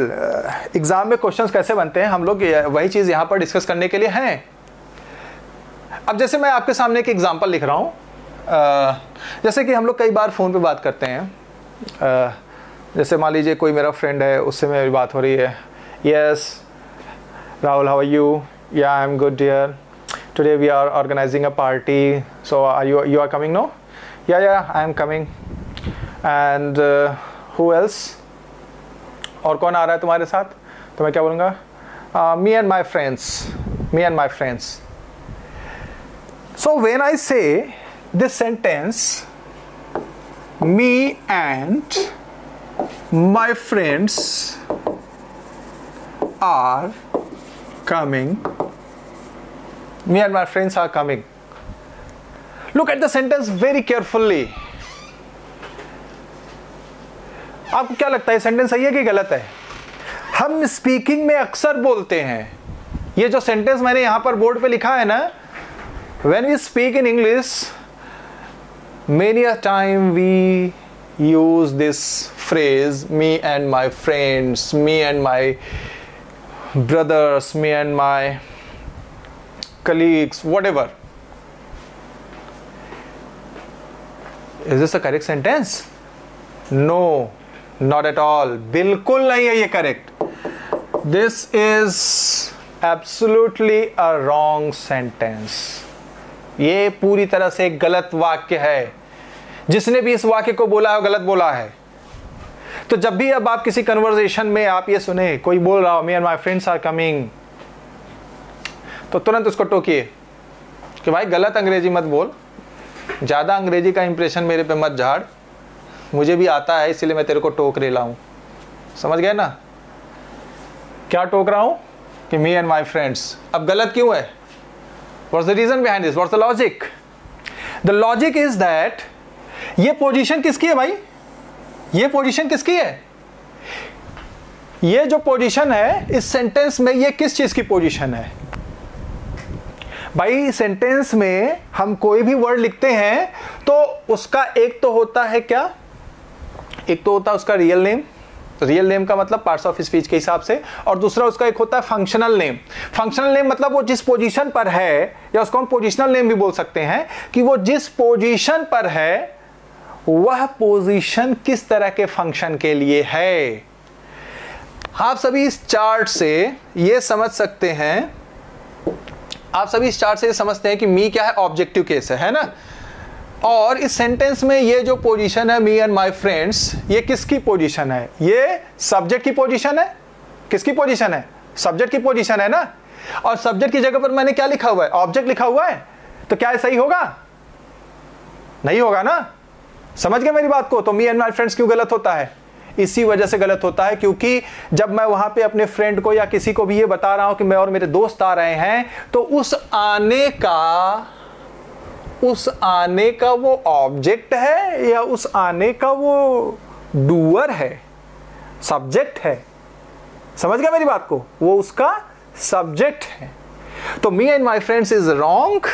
एग्जाम में क्वेश्चंस कैसे बनते हैं, हम लोग वही चीज़ यहाँ पर डिस्कस करने के लिए हैं। अब जैसे मैं आपके सामने एक एग्जांपल लिख रहा हूँ, जैसे कि हम लोग कई बार फ़ोन पे बात करते हैं। जैसे मान लीजिए कोई मेरा फ्रेंड है, उससे मेरी बात हो रही है, yes Rahul how are you, yeah I am good dear, today we are organizing a party, so you are coming? No? Yeah, I am coming. And who else? और कौन आ रहा है तुम्हारे साथ? तो मैं क्या बोलूँगा? Me and my friends. So when I say this sentence, me and my friends are coming. Me and my friends are coming. Look at the sentence very carefully. आपको क्या लगता है सेंटेंस सही है कि गलत है? हम स्पीकिंग में अक्सर बोलते हैं, ये जो सेंटेंस मैंने यहां पर बोर्ड पे लिखा है ना, when we speak in English, many a time we use this phrase, me and my friends, me and my brothers, me and my colleagues, whatever. Is this a correct sentence? No, not at all. बिल्कुल नहीं है ये correct. This is absolutely a wrong sentence. ये पूरी तरह से एक गलत वाक्य है. जिसने भी इस वाक्य को बोला है वो गलत बोला है. तो जब भी अब आप किसी कन्वर्सेशन में आप ये सुने कोई बोल रहा हो me and my friends are coming, तो तुरंत उसको टोकिए कि भाई गलत अंग्रेजी मत बोल, ज़्यादा अंग्रेजी का इंप्रेशन मेरे पे मत झाड़, मुझे भी आता है इसलिए मैं तेरे को टोक रहा हूँ. समझ गए ना क्या टोक रहा हूँ? कि मी एंड माई फ्रेंड्स. अब गलत क्यों है? What's the reason behind this? What's the logic? The logic is that ये पोजीशन किसकी है भाई? ये पोजीशन किसकी है? ये जो पोजीशन है इस सेंटेंस में, ये किस चीज की पोजीशन है भाई? सेंटेंस में हम कोई भी वर्ड लिखते हैं तो उसका एक तो होता है क्या, एक तो होता है उसका रियल नेम. रियल नेम का मतलब पार्ट्स ऑफ स्पीच के हिसाब से, और दूसरा उसका एक होता है फंक्शनल नेम. फंक्शनल नेम मतलब वो जिस पोजीशन पर है, या उसको हम पोजीशनल नेम भी बोल सकते हैं कि वो जिस पोजीशन पर है वह पोजीशन किस तरह के फंक्शन के लिए है. आप सभी इस चार्ट से ये समझ सकते हैं, आप सभी इस चार्ट से ये समझते हैं कि मी क्या है? ऑब्जेक्टिव केस है ना. और इस सेंटेंस में ये जो पोजीशन है मी एंड माय फ्रेंड्स, ये किसकी पोजीशन है? ये सब्जेक्ट की पोजीशन है. किसकी पोजीशन है? सब्जेक्ट की पोजीशन है ना. और सब्जेक्ट की जगह पर मैंने क्या लिखा हुआ है? ऑब्जेक्ट लिखा हुआ है. तो क्या ये सही होगा? नहीं होगा ना. समझ गए मेरी बात को? तो मी एंड माय फ्रेंड्स क्यों गलत होता है? इसी वजह से गलत होता है क्योंकि जब मैं वहां पे अपने फ्रेंड को या किसी को भी ये बता रहा हूं कि मैं और मेरे दोस्त आ रहे हैं, तो उस आने का वो ऑब्जेक्ट है या उस आने का वो डूअर है, सब्जेक्ट है. समझ गए मेरी बात को? वो उसका सब्जेक्ट है. तो me and my friends is wrong.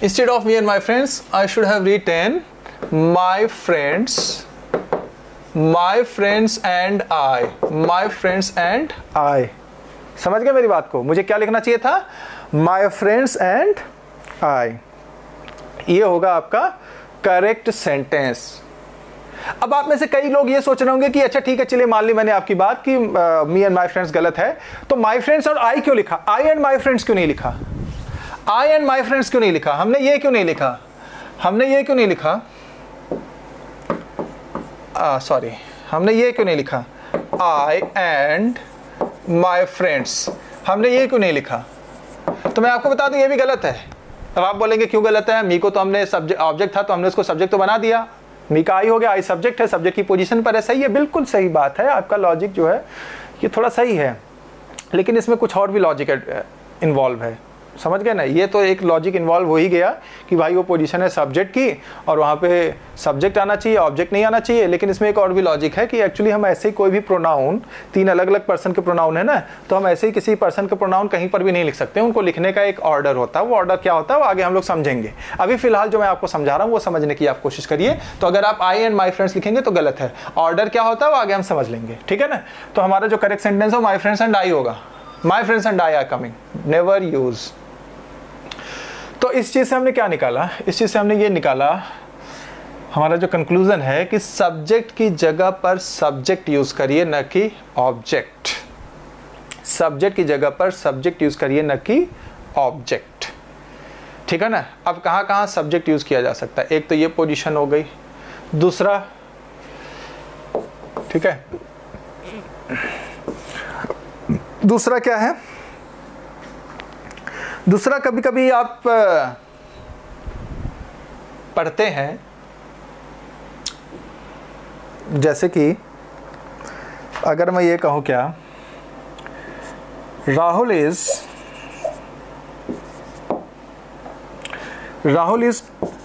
Instead of me and my friends I should have written my friends and I. समझ गए मेरी बात को? मुझे क्या लिखना चाहिए था? माय फ्रेंड्स एंड आई. ये होगा आपका करेक्ट सेंटेंस. अब आप में से कई लोग ये सोच रहे होंगे कि अच्छा ठीक है, चलिए मान ली मैंने आपकी बात कि मी एंड माय फ्रेंड्स गलत है, तो माय फ्रेंड्स और आई क्यों लिखा? आई एंड माय फ्रेंड्स क्यों नहीं लिखा? आई एंड माय फ्रेंड्स क्यों नहीं लिखा? हमने ये क्यों नहीं लिखा? हमने ये क्यों नहीं लिखा? हमने ये क्यों नहीं लिखा? आई एंड माय फ्रेंड्स. हमने ये क्यों नहीं लिखा? तो मैं आपको बता दूं ये भी गलत है. अब आप बोलेंगे क्यों गलत है? मी को तो हमने सब्जेक्ट, ऑब्जेक्ट था तो हमने उसको सब्जेक्ट तो बना दिया. मी का आई हो गया, आई सब्जेक्ट है, सब्जेक्ट की पोजीशन पर है. सही है, बिल्कुल सही बात है. आपका लॉजिक जो है ये थोड़ा सही है, लेकिन इसमें कुछ और भी लॉजिक इन्वॉल्व है. समझ गए ना? ये तो एक लॉजिक इन्वॉल्व हो ही गया कि भाई वो पोजीशन है सब्जेक्ट की और वहाँ पे सब्जेक्ट आना चाहिए, ऑब्जेक्ट नहीं आना चाहिए. लेकिन इसमें एक और भी लॉजिक है कि एक्चुअली हम ऐसे ही कोई भी प्रोनाउन, 3 अलग अलग पर्सन के प्रोनाउन है ना, तो हम ऐसे ही किसी पर्सन का प्रोनाउन कहीं पर भी नहीं लिख सकते. उनको लिखने का एक ऑर्डर होता है. वो ऑर्डर क्या होता है वो आगे हम लोग समझेंगे. अभी फिलहाल जो मैं आपको समझा रहा हूँ वो समझने की आप कोशिश करिए. तो अगर आप आई एंड माई फ्रेंड्स लिखेंगे तो गलत है. ऑर्डर क्या होता है वो आगे हम समझ लेंगे. ठीक है ना? तो हमारा जो करेक्ट सेंटेंस है माई फ्रेंड्स एंड आई होगा. My friends and I R coming. Never use. तो इस चीज़ से हमने क्या निकाला? इस चीज़ से हमने ये निकाला, हमारा जो कंक्लूजन है कि सब्जेक्ट की जगह पर सब्जेक्ट यूज़ करिए न कि ऑब्जेक्ट. सब्जेक्ट की जगह पर सब्जेक्ट यूज़ करिए न कि ऑब्जेक्ट, ठीक है ना। अब कहाँ कहाँ सब्जेक्ट यूज किया जा सकता है, एक तो ये पोजीशन हो गई, दूसरा, ठीक है, दूसरा क्या है, दूसरा कभी कभी आप पढ़ते हैं, जैसे कि अगर मैं ये कहूँ क्या, Rahul is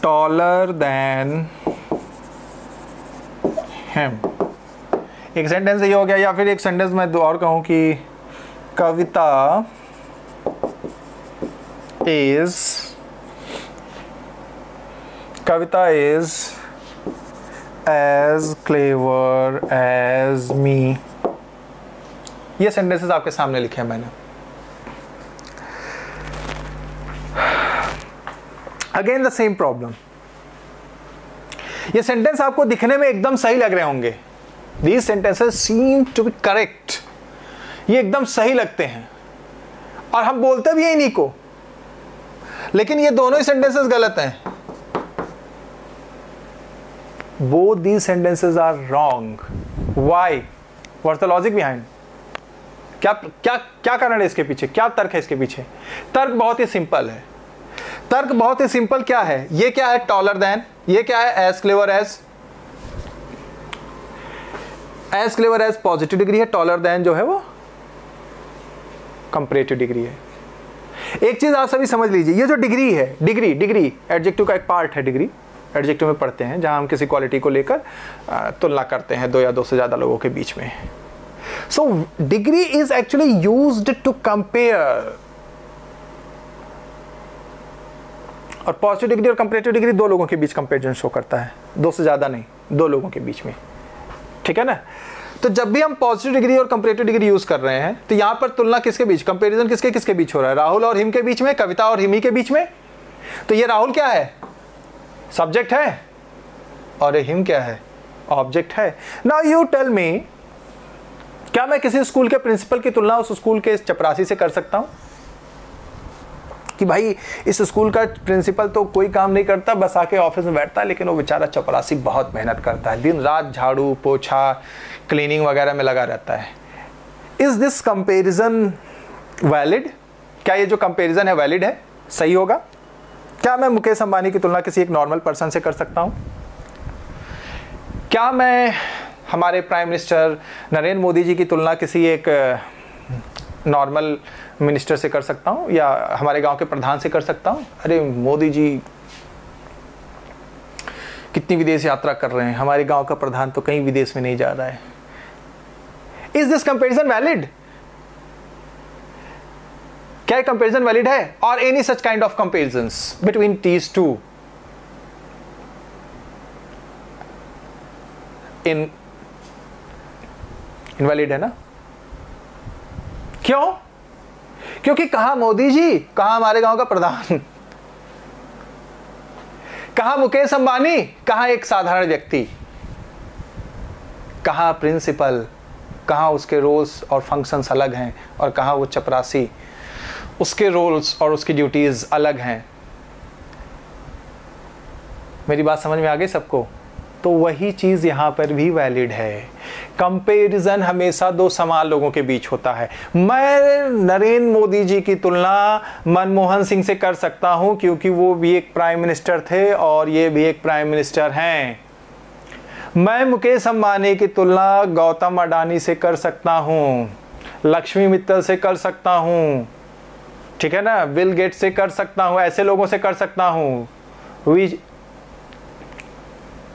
taller than him, एक सेंटेंस ये हो गया। या फिर एक सेंटेंस मैं और कहूँ कि Kavita is as clever as me, ये सेंटेंसेस आपके सामने लिखे हैं मैंने। अगेन द सेम प्रॉब्लम, ये सेंटेंस आपको दिखने में एकदम सही लग रहे होंगे, these sentences seem to be correct, ये एकदम सही लगते हैं और हम बोलते भी हैं इन्हीं को, लेकिन ये दोनों ही सेंटेंसेस गलत हैं। Both these sentences are wrong. Why? What's the logic behind? क्या कारण है इसके पीछे, क्या तर्क है इसके पीछे? तर्क बहुत ही सिंपल है। तर्क बहुत ही सिंपल क्या है? ये क्या है टॉलर देन, ये क्या है as clever as. As clever as positive degree है, टॉलर देन जो है वो कंपैरेटिव डिग्री है। एक चीज आप सभी समझ लीजिए, ये जो डिग्री है, डिग्री एडजेक्टिव का एक पार्ट है। डिग्री एडजेक्टिव में पढ़ते हैं जहां हम किसी क्वालिटी को लेकर तुलना करते हैं दो या दो से ज्यादा लोगों के बीच में। So degree is actually used to compare, और पॉजिटिव डिग्री और कंपैरेटिव डिग्री दो लोगों के बीच कंपैरिजन शो करता है, दो से ज्यादा नहीं, दो लोगों के बीच में, ठीक है ना। तो जब भी हम पॉजिटिव डिग्री और कंपैरेटिव डिग्री यूज कर रहे हैं तो यहां पर तुलना किसके बीच, कंपैरिजन किसके बीच हो रहा है, राहुल और हिम के बीच में, कविता और हिमी के बीच में। तो ये राहुल क्या है, सब्जेक्ट है, और हिम क्या है, ऑब्जेक्ट है। नाउ यू टेल मी, क्या मैं किसी स्कूल के प्रिंसिपल की तुलना उस स्कूल के चपरासी से कर सकता हूं कि भाई इस स्कूल का प्रिंसिपल तो कोई काम नहीं करता, बस आके ऑफिस में बैठता है, लेकिन वो बेचारा चपरासी बहुत मेहनत करता है, दिन रात झाड़ू पोछा क्लीनिंग वगैरह में लगा रहता है। Is this comparison valid? क्या ये जो कंपैरिजन है वैलिड है, सही होगा? क्या मैं मुकेश अंबानी की तुलना किसी एक नॉर्मल पर्सन से कर सकता हूं? क्या मैं हमारे प्राइम मिनिस्टर नरेंद्र मोदी जी की तुलना किसी एक नॉर्मल मिनिस्टर से कर सकता हूं, या हमारे गांव के प्रधान से कर सकता हूं? अरे मोदी जी कितनी विदेश यात्रा कर रहे हैं, हमारे गांव का प्रधान तो कहीं विदेश में नहीं जा रहा है। Is this comparison valid? क्या ये कंपैरिजन वैलिड है? और any such kind of comparisons between these two invalid है ना? क्यों? क्योंकि कहां मोदी जी, कहां हमारे गांव का प्रधान, कहां मुकेश अंबानी, कहां एक साधारण व्यक्ति, कहां प्रिंसिपल, कहां उसके रोल्स और फंक्शंस अलग हैं, और कहां वो चपरासी, उसके रोल्स और उसकी ड्यूटीज अलग हैं। मेरी बात समझ में आ गई सबको? तो वही चीज यहां पर भी वैलिड है। कंपैरिजन हमेशा दो समान लोगों के बीच होता है। मैं नरेंद्र मोदी जी की तुलना मनमोहन सिंह से कर सकता हूं, क्योंकि वो भी एक प्राइम मिनिस्टर थे और ये भी एक प्राइम मिनिस्टर हैं। मैं मुकेश अंबानी की तुलना गौतम अडानी से कर सकता हूं, लक्ष्मी मित्तल से कर सकता हूं, ठीक है ना, बिल गेट्स से कर सकता हूं, ऐसे लोगों से कर सकता हूं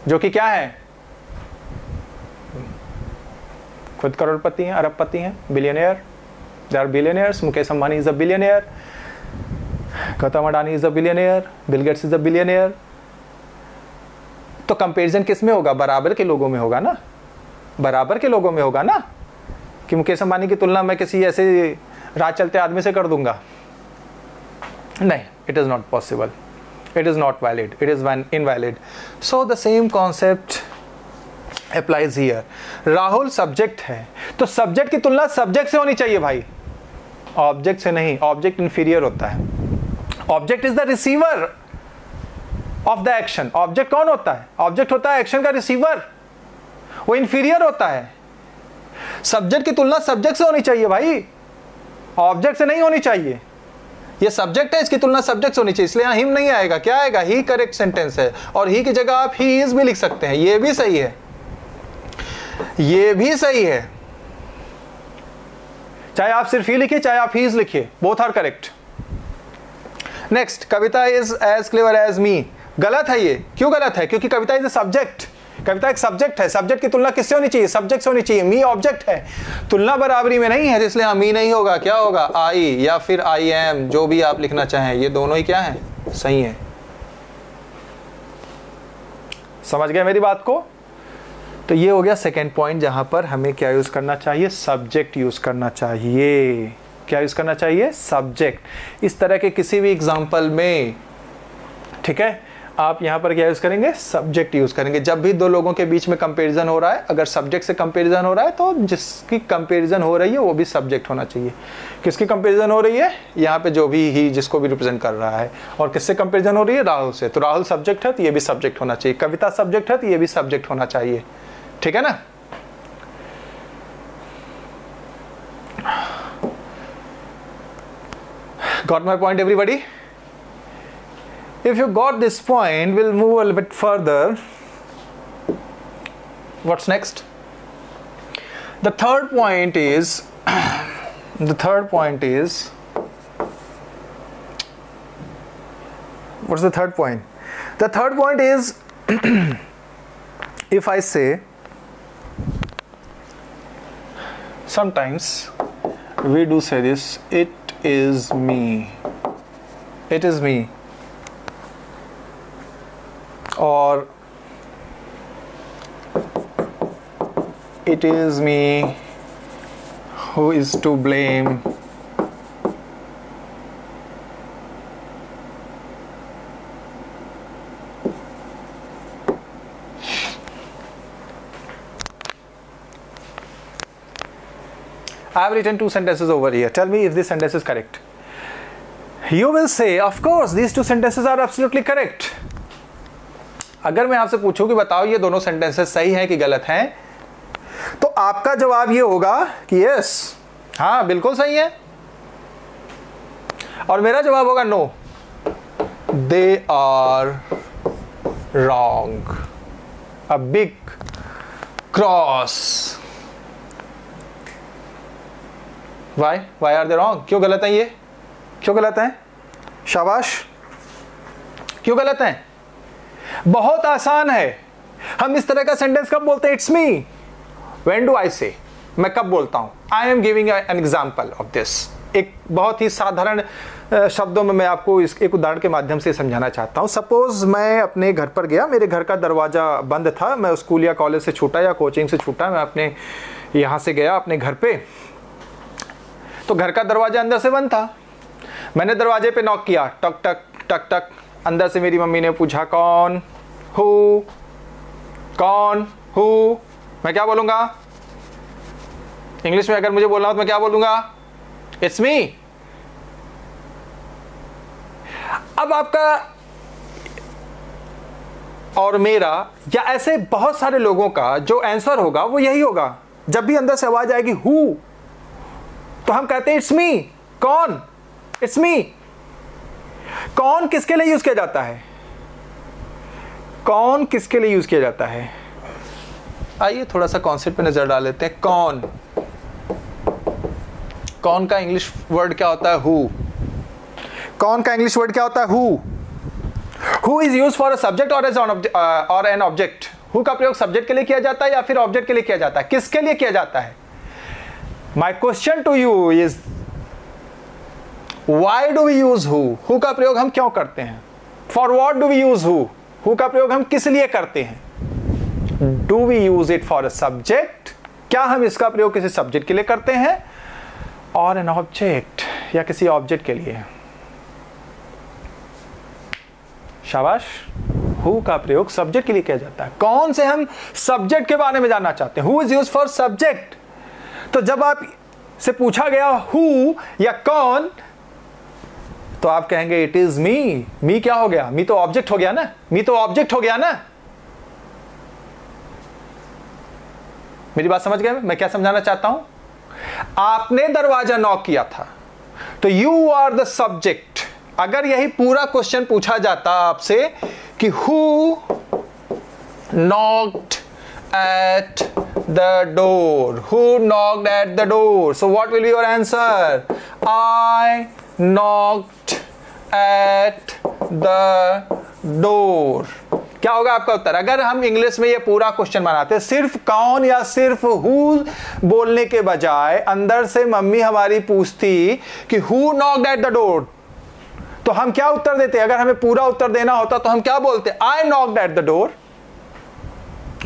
जो कि क्या है, खुद करोड़पति हैं, अरबपति हैं, billionaire, they are billionaires. Mukesh Ambani is a billionaire, Gautam Adani is a billionaire, Bill Gates is a billionaire. तो कंपैरिजन किस में होगा? बराबर के लोगों में होगा ना, बराबर के लोगों में होगा ना, कि मुकेश अंबानी की तुलना मैं किसी ऐसे राह चलते आदमी से कर दूंगा? नहीं, it is not possible, it is not valid, it is invalid. So the same concept applies here. Rahul subject है, तो सब्जेक्ट की तुलना सब्जेक्ट से होनी चाहिए भाई, ऑब्जेक्ट से नहीं। ऑब्जेक्ट इंफीरियर होता है। Object is the receiver of the action. Object कौन होता है? ऑब्जेक्ट होता है एक्शन का रिसीवर, वो इंफीरियर होता है। सब्जेक्ट की तुलना सब्जेक्ट से होनी चाहिए भाई, ऑब्जेक्ट से नहीं होनी चाहिए। ये सब्जेक्ट है, इसकी तुलना सब्जेक्ट से होनी चाहिए, इसलिए यहां हिम नहीं आएगा। क्या आएगा? ही करेक्ट सेंटेंस है, और ही की जगह आप ही इज भी लिख सकते हैं, ये भी सही है, ये भी सही है। चाहे आप सिर्फ ही लिखिए, चाहे आप ही इज लिखिए, both are correct. Next, Kavita is as clever as me. गलत है ये। क्यों गलत है? क्योंकि कविता इज ए सब्जेक्ट। कविता एक सब्जेक्ट है, सब्जेक्ट की तुलना किससे होनी चाहिए? सब्जेक्ट से होनी चाहिए। मी ऑब्जेक्ट है, तुलना बराबरी में नहीं है, इसलिए मी नहीं होगा। क्या होगा? आई या फिर आई एम, जो भी आप लिखना चाहें, ये दोनों ही क्या है? सही है। समझ गए मेरी बात को? तो ये हो गया सेकेंड पॉइंट, जहां पर हमें क्या यूज करना चाहिए? सब्जेक्ट यूज करना चाहिए। क्या यूज करना चाहिए? सब्जेक्ट। इस तरह के किसी भी एग्जाम्पल में, ठीक है, आप यहां पर क्या यूज करेंगे? सब्जेक्ट यूज करेंगे। जब भी दो लोगों के बीच में कंपैरिजन हो रहा है, अगर सब्जेक्ट से कंपैरिजन हो रहा है, तो जिसकी कंपैरिजन हो रही है वो भी सब्जेक्ट होना चाहिए। किसकी कंपैरिजन हो रही है? यहाँ पे जो भी ही जिसको भी रिप्रेजेंट कर रहा है। और किससे कंपैरिजन हो रही है? राहुल से। तो राहुल सब्जेक्ट है, तो ये भी सब्जेक्ट होना चाहिए। कविता सब्जेक्ट है, तो ये भी सब्जेक्ट होना चाहिए। ठीक है ना? Got my point, everybody? If you got this point, we'll move a little bit further. What's next? The third point is what's the third point? The third point is if I say, sometimes we do say this, it is me, it is me, or it is me who is to blame. I have written two sentences over here. Tell me if this sentence is correct. You will say, of course, these two sentences are absolutely correct. अगर मैं आपसे पूछूं कि बताओ ये दोनों sentences सही हैं कि गलत हैं, तो आपका जवाब ये होगा कि यस, हाँ बिल्कुल सही है। और मेरा जवाब होगा no, they are wrong. A big cross. Why are they wrong? क्यों गलत है ये? क्यों गलत है? शाबाश। क्यों गलत है? बहुत आसान है। हम इस तरह का सेंटेंस कब बोलते हैं? It's me. When do I say? मैं कब बोलता हूं? I am giving an example of this. एक बहुत ही साधारण शब्दों में मैं आपको इस एक उदाहरण के माध्यम से समझाना चाहता हूं। सपोज मैं अपने घर पर गया, मेरे घर का दरवाजा बंद था, मैं स्कूल या कॉलेज से छूटा या कोचिंग से छूटा, मैं अपने यहाँ से गया अपने घर पे, तो घर का दरवाजा अंदर से बंद था। मैंने दरवाजे पे नॉक किया, टक टक टक टक। अंदर से मेरी मम्मी ने पूछा कौन हु, कौन हु। मैं क्या बोलूंगा? इंग्लिश में अगर मुझे बोलना हो तो मैं क्या बोलूंगा? It's me. अब आपका और मेरा या ऐसे बहुत सारे लोगों का जो आंसर होगा वो यही होगा। जब भी अंदर से आवाज आएगी हु, तो हम कहते हैं इट्स मी। कौन? It's me. कौन किसके लिए यूज किया जाता है? कौन किसके लिए यूज किया जाता है? आइए थोड़ा सा कॉन्सेप्ट पे नजर डाल लेते हैं। कौन, कौन का इंग्लिश वर्ड क्या होता है? हु। कौन का इंग्लिश वर्ड क्या होता है? Who. Who is use for a subject और एन ऑब्जेक्ट। हु का प्रयोग सब्जेक्ट के लिए किया जाता है या फिर ऑब्जेक्ट के लिए किया जाता है? किसके लिए किया जाता है? My question to you is, why do we use who? Who का प्रयोग हम क्यों करते हैं? For what do we use who? Who का प्रयोग हम किस लिए करते हैं? Do we use it for a subject? क्या हम इसका प्रयोग किसी सब्जेक्ट के लिए करते हैं और an object या किसी ऑब्जेक्ट के लिए? शाबाश। Who का प्रयोग सब्जेक्ट के लिए किया जाता है। कौन से हम सब्जेक्ट के बारे में जानना चाहते हैं? Who is used for subject? तो जब आप से पूछा गया हु या कौन, तो आप कहेंगे इट इज मी। मी क्या हो गया? मी तो ऑब्जेक्ट हो गया ना, मी तो ऑब्जेक्ट हो गया ना। मेरी बात समझ गए मैं क्या समझाना चाहता हूं? आपने दरवाजा नॉक किया था तो यू आर द सब्जेक्ट। अगर यही पूरा क्वेश्चन पूछा जाता आपसे कि who knocked at the door, who knocked at the door, so what will be your answer? I knocked at the door। क्या होगा आपका उत्तर? अगर हम इंग्लिश में ये पूरा क्वेश्चन बनाते सिर्फ कौन या सिर्फ हु बोलने के बजाय अंदर से मम्मी हमारी पूछती कि who knocked at the door, तो हम क्या उत्तर देते? अगर हमें पूरा उत्तर देना होता तो हम क्या बोलते? I knocked at the door,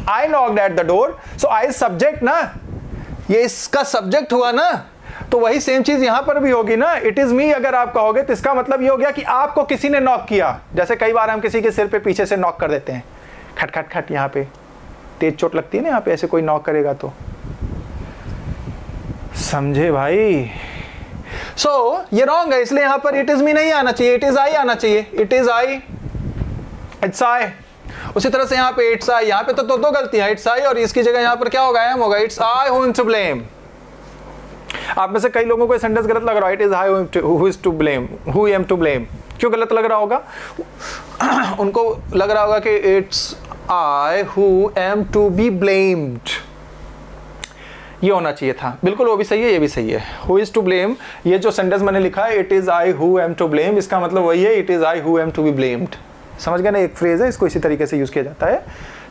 I knocked at the door, so I is subject ना, ये इसका सब्जेक्ट हुआ ना, तो वही सेम चीज यहां पर भी होगी ना। इट इज मी अगर आप कहोगे तो इसका मतलब ये हो गया कि आपको किसी ने नॉक किया। जैसे कई बार हम किसी के सिर पे पीछे से नॉक कर देते हैं, खट खट खट, यहाँ पे तेज चोट लगती है ना, यहाँ पे ऐसे कोई नॉक करेगा तो, समझे भाई? ये रॉन्ग है, इसलिए यहां पर इट इज मी नहीं आना चाहिए, इट इज आई आना चाहिए। It is I, it's I. उसी तरह से यहाँ पे इट्स आई, यहाँ पे तो दो गलतियां, इट्स आई और इसकी जगह यहाँ पर क्या होगा? एम होगा। It's I who is to blame. आप में से कई लोगों को सेंटेंस गलत लग रहा है, it is I who is to blame, who am to blame. क्यों गलत लग रहा होगा? उनको लग रहा होगा कि it's I who am to be blamed, ये होना चाहिए था। बिल्कुल वो भी सही है, ये भी सही है। हु इज टू ब्लेम, ये जो सेंटेंस मैंने लिखा है it is I who am to blame, इसका मतलब वही है, it is I who am to be blamed. समझ गए ना? एक फ्रेज है, इसको इसी तरीके से यूज किया जाता है,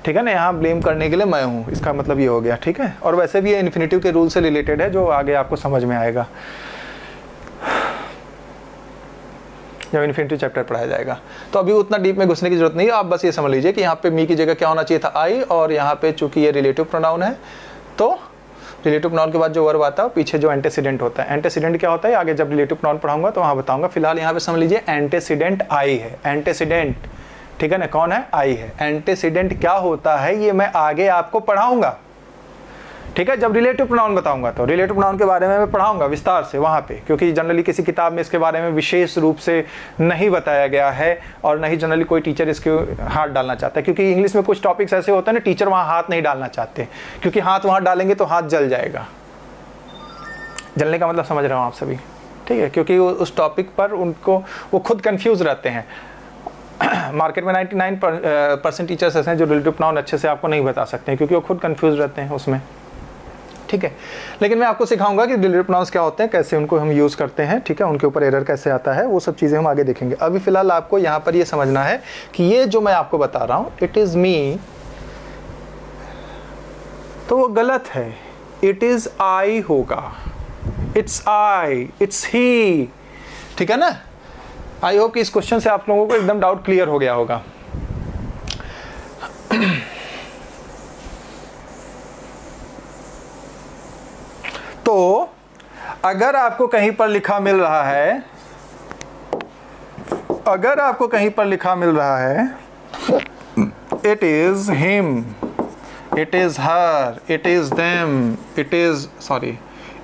ठीक है ना। यहाँ ब्लेम करने के लिए मैं हूँ, इसका मतलब ये हो गया, ठीक है। और वैसे भी ये इन्फिनिटिव के रूल से रिलेटेड है, जो आगे आपको समझ में आएगा जब इन्फिनिटिव चैप्टर पढ़ाया जाएगा। तो अभी उतना डीप में घुसने की जरूरत नहीं है, आप बस ये समझ लीजिए कि यहाँ पे मी की जगह क्या होना चाहिए था? आई, और यहाँ पे चूंकि ये रिलेटिव प्रोनाउन है तो रिलेटिव प्रोनाउन के बाद जो वर्ब आता है पीछे जो एंटेसिडेंट होता है। एंटेसिडेंट क्या होता है आगे जब रिलेटिव प्रोनाउन पढ़ाऊंगा तो वहाँ बताऊंगा। फिलहाल यहाँ पे समझ लीजिए एंटेसिडेंट आई है, एंटेसिडेंट, ठीक है ना। कौन है? आई है। एंटेसिडेंट क्या होता है ये मैं आगे आपको पढ़ाऊंगा, ठीक है। जब रिलेटिव प्रोनाउन बताऊंगा तो रिलेटिव प्रोनाउन के बारे में मैं पढ़ाऊंगा विस्तार से वहाँ पे, क्योंकि जनरली किसी किताब में इसके बारे में विशेष रूप से नहीं बताया गया है और नहीं जनरली कोई टीचर इसके हाथ डालना चाहता है, क्योंकि इंग्लिश में कुछ टॉपिक्स ऐसे होते हैं ना टीचर वहाँ हाथ नहीं डालना चाहते, क्योंकि हाथ वहाँ डालेंगे तो हाथ जल जाएगा। जलने का मतलब समझ रहा हूँ आप सभी, ठीक है, क्योंकि उस टॉपिक पर उनको वो खुद कन्फ्यूज रहते हैं। मार्केट में 99% टीचर्स ऐसे हैं जो रिलेटिव प्रोनाउन अच्छे से आपको नहीं बता सकते हैं, क्योंकि वो खुद कंफ्यूज रहते हैं उसमें, ठीक है। लेकिन मैं आपको सिखाऊंगा कि रिलेटिव प्रोनाउंस क्या होते हैं, कैसे उनको हम यूज़ करते हैं, ठीक है, उनके ऊपर एरर कैसे आता है, वो सब चीज़ें हम आगे देखेंगे। अभी फ़िलहाल आपको यहाँ पर ये समझना है कि ये जो मैं आपको बता रहा हूँ इट इज़ मी, तो वो गलत है। इट इज़ आई होगा, इट्स आई, इट्स ही, ठीक है ना। आई होप कि इस क्वेश्चन से आप लोगों को एकदम डाउट क्लियर हो गया होगा। तो अगर आपको कहीं पर लिखा मिल रहा है, अगर आपको कहीं पर लिखा मिल रहा है it is him, it is her, it is them, it is sorry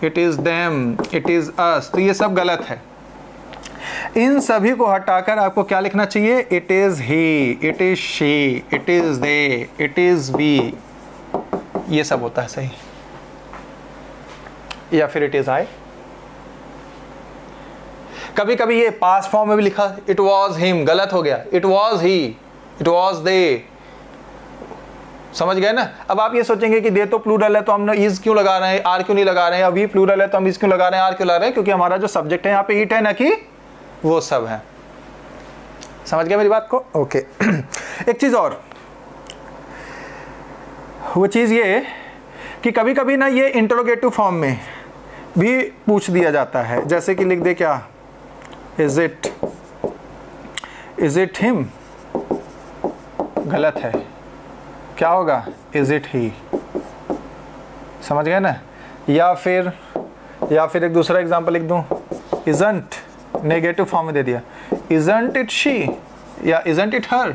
it is them, it is us, तो ये सब गलत है। इन सभी को हटाकर आपको क्या लिखना चाहिए? It is he, it is she, it is they, it is we, ये सब होता है सही, या फिर इट इज आई। कभी कभी ये पास्ट फॉर्म में भी लिखा इट वॉज हिम, गलत हो गया, it was he, it was they, समझ गए ना। अब आप ये सोचेंगे कि दे तो प्लूरल है तो हम इज क्यों लगा रहे हैं, आर क्यों नहीं लगा रहे हैं, अभी प्लूरल है तो हम इज क्यों लगा रहे हैं, आर क्यों लगा रहे हैं, क्योंकि हमारा जो सब्जेक्ट है यहाँ पे इट है ना कि वो सब है। समझ गए मेरी बात को? ओके। एक चीज और, वो चीज ये कि कभी कभी ना ये इंटरोगेटिव फॉर्म में भी पूछ दिया जाता है, जैसे कि लिख दे क्या, इज इट हिम, गलत है, क्या होगा? इज इट ही, समझ गए ना। या फिर एक दूसरा एग्जांपल लिख दूं, इजंट, नेगेटिव फॉर्म में दे दिया, इजंट इट शी या इजंट इट हर,